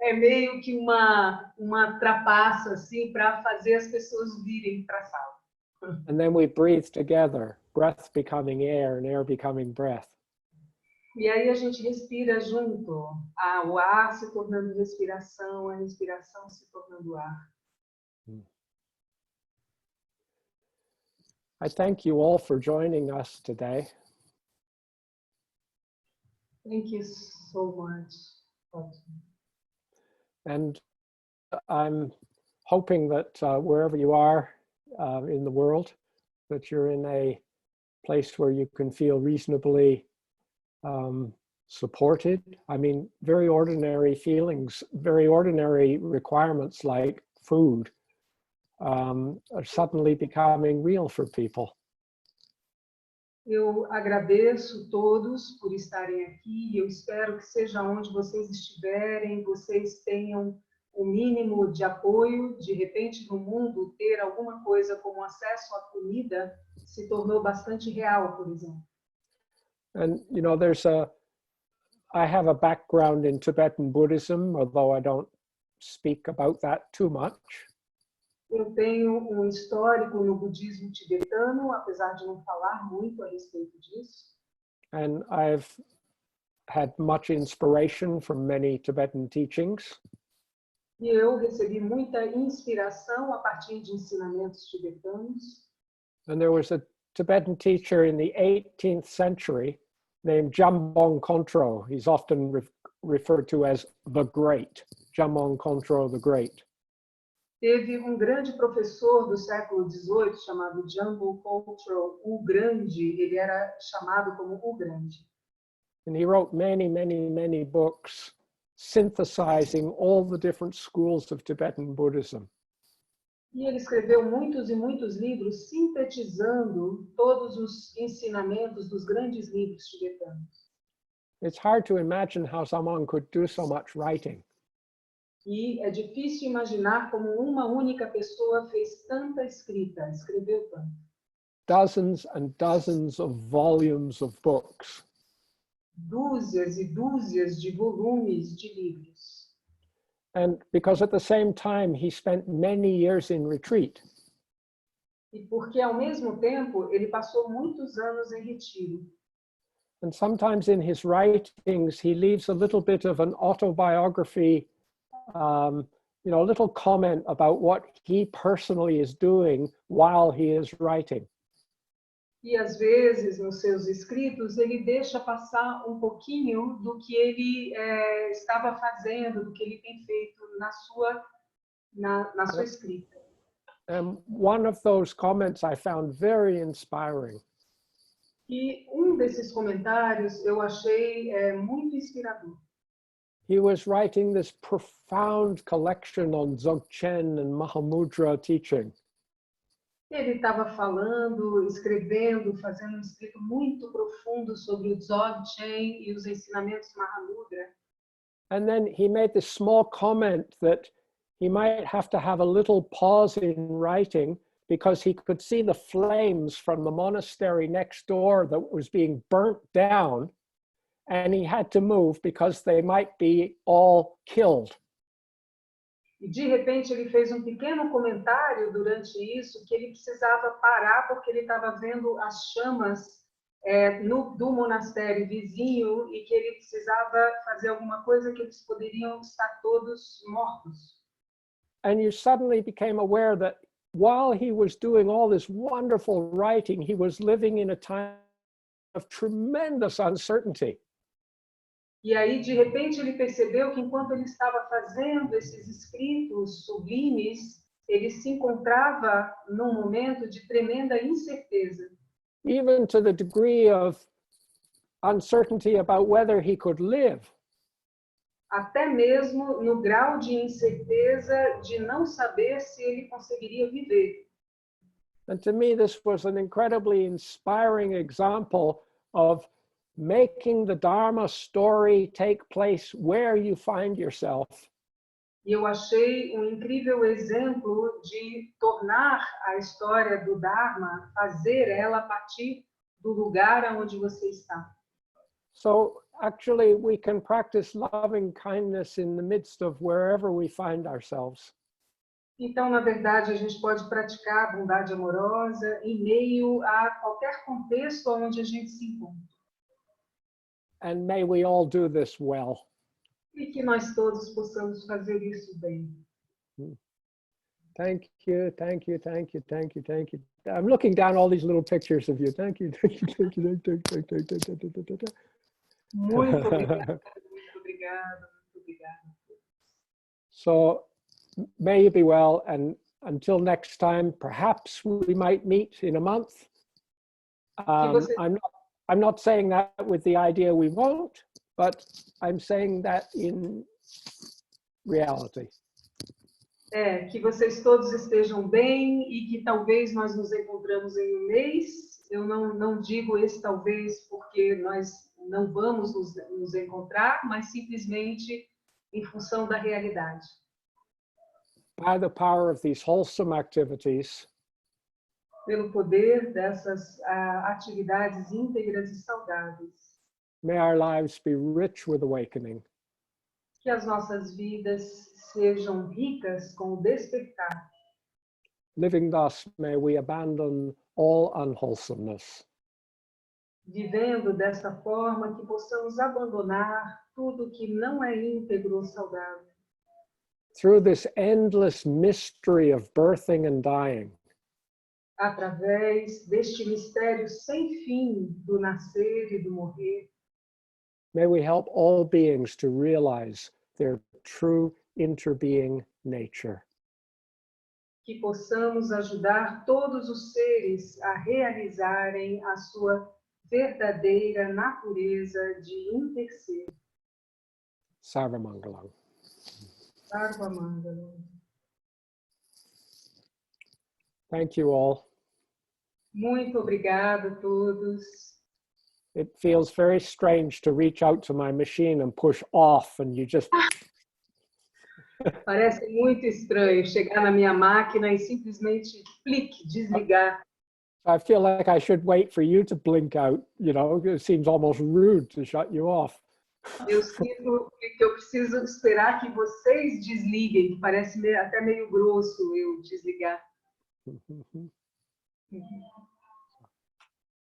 Speaker 2: é meio que uma trapaça assim para fazer as pessoas virem para a sala.
Speaker 1: And then we breathe together, breath becoming air and air becoming breath.
Speaker 2: E aí a gente respira junto, o ar se tornando respiração, a respiração se tornando ar.
Speaker 1: I thank you all for joining us today.
Speaker 2: Thank you so much.
Speaker 1: And I'm hoping that wherever you are in the world, that you're in a place where you can feel reasonably supported. I mean, very ordinary feelings, very ordinary requirements like food are suddenly becoming real for people.
Speaker 2: Eu agradeço todos por estarem aqui. Eu espero que seja onde vocês estiverem, vocês tenham o mínimo de apoio. De repente, no mundo, ter alguma coisa como acesso à comida se tornou bastante real, por exemplo.
Speaker 1: And, you know, I have a background in Tibetan Buddhism, although I don't speak about that too much.
Speaker 2: Eu tenho histórico no budismo tibetano, apesar de não falar muito a respeito disso.
Speaker 1: And I've had much inspiration from many Tibetan teachings.
Speaker 2: E eu recebi muita inspiração a partir de ensinamentos tibetanos.
Speaker 1: And there was a Tibetan teacher in the 18th century named Jambon Kontro. He's often referred to as the Great, Jambon Kontro the Great.
Speaker 2: Teve grande professor do século XVIII chamado Jambon Kontro, o Grande. Ele era chamado como o Grande.
Speaker 1: And he wrote many, many, many books synthesizing all the different schools of Tibetan Buddhism.
Speaker 2: E ele escreveu muitos e muitos livros sintetizando todos os ensinamentos dos grandes livros tibetanos.
Speaker 1: It's hard to imagine how someone could do so much writing.
Speaker 2: E é difícil imaginar como uma única pessoa fez tanta escrita, escreveu tanto.
Speaker 1: Dozens and dozens of volumes of books.
Speaker 2: Dúzias e dúzias de volumes de livros.
Speaker 1: And because at the same time he spent many years in retreat.
Speaker 2: E porque ao mesmo tempo ele passou muitos anos em retiro.
Speaker 1: And sometimes in his writings he leaves a little bit of an autobiography, you know, a little comment about what he personally is doing while he is writing.
Speaker 2: E às vezes nos seus escritos ele deixa passar pouquinho do que ele estava fazendo, do que ele tem feito na sua escrita.
Speaker 1: And one of those comments I found very inspiring.
Speaker 2: E desses comentários eu achei muito inspirador.
Speaker 1: He was writing this profound collection on Dzogchen and Mahamudra teaching.
Speaker 2: Ele estava falando, escrevendo, fazendo um escrito muito profundo sobre o Dzogchen e os ensinamentos Mahamudra.
Speaker 1: And then he made this small comment that he might have to have a little pause in writing because he could see the flames from the monastery next door that was being burnt down, and he had to move because they might be all killed.
Speaker 2: E de repente ele fez um pequeno comentário durante isso, que ele precisava parar porque ele estava vendo as chamas do monastério vizinho e que ele precisava fazer alguma coisa que eles poderiam estar todos mortos.
Speaker 1: And you suddenly became aware that while he was doing all this wonderful writing, he was living in a time of tremendous uncertainty.
Speaker 2: E aí, de repente, ele percebeu que enquanto ele estava fazendo esses escritos sublimes, ele se encontrava num momento de tremenda incerteza.
Speaker 1: Even to the degree of uncertainty about whether he could live.
Speaker 2: Até mesmo no grau de incerteza de não saber se ele conseguiria viver.
Speaker 1: And to me, this was an incredibly inspiring example of making the Dharma story take place where you find yourself.
Speaker 2: E eu achei um incrível exemplo de tornar a história do Dharma, fazer ela a partir do lugar onde você está.
Speaker 1: So actually, we can practice loving kindness in the midst of wherever we find ourselves.
Speaker 2: Então, na verdade, a gente pode praticar a bondade amorosa em meio a qualquer contexto onde a gente se encontra.
Speaker 1: And may we all do this well.
Speaker 2: E que nós todos possamos fazer isso bem.
Speaker 1: Thank you, thank you, thank you, thank you, thank you. I'm looking down all these little pictures of you. Thank you, thank you, thank you, thank you, thank you, thank you, thank you.
Speaker 2: Muito obrigada, muito obrigada, muito obrigada.
Speaker 1: So may you be well, and until next time, perhaps we might meet in a month. I'm not saying that with the idea we won't, but I'm saying that in reality.
Speaker 2: Que vocês todos estejam bem e que talvez nós nos encontramos em um mês. Eu não digo esse talvez porque nós não vamos nos encontrar, mas simplesmente em função da realidade.
Speaker 1: By the power of these wholesome activities,
Speaker 2: pelo poder dessas atividades íntegras e saudáveis,
Speaker 1: may our lives be rich with awakening.
Speaker 2: que as nossas vidas sejam ricas com o despertar.
Speaker 1: Living thus, may we abandon all unwholesomeness.
Speaker 2: Vivendo dessa forma que possamos abandonar tudo que não é íntegro ou saudável.
Speaker 1: Through this endless mystery of birthing and dying,
Speaker 2: através deste mistério sem fim do nascer e do morrer,
Speaker 1: may we help all beings to realize their true interbeing nature.
Speaker 2: Que possamos ajudar todos os seres a realizarem a sua verdadeira natureza de interser.
Speaker 1: Sarvamangalam.
Speaker 2: Sarvamangalam.
Speaker 1: Thank you all.
Speaker 2: Muito obrigada a todos.
Speaker 1: It feels very strange to reach out to my machine and push off and you just...
Speaker 2: Parece muito estranho chegar na minha máquina e simplesmente clique, desligar.
Speaker 1: I feel like I should wait for you to blink out, you know, it seems almost rude to shut you off.
Speaker 2: Eu sinto que eu preciso esperar que vocês desliguem, que parece até meio grosso eu desligar.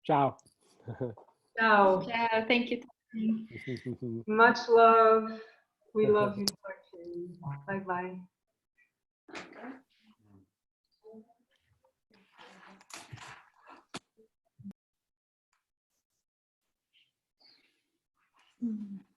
Speaker 1: Ciao.
Speaker 2: Ciao.
Speaker 5: Yeah, thank you.
Speaker 2: Much love. We love you, Tarchin. Bye bye.
Speaker 3: Mm-hmm.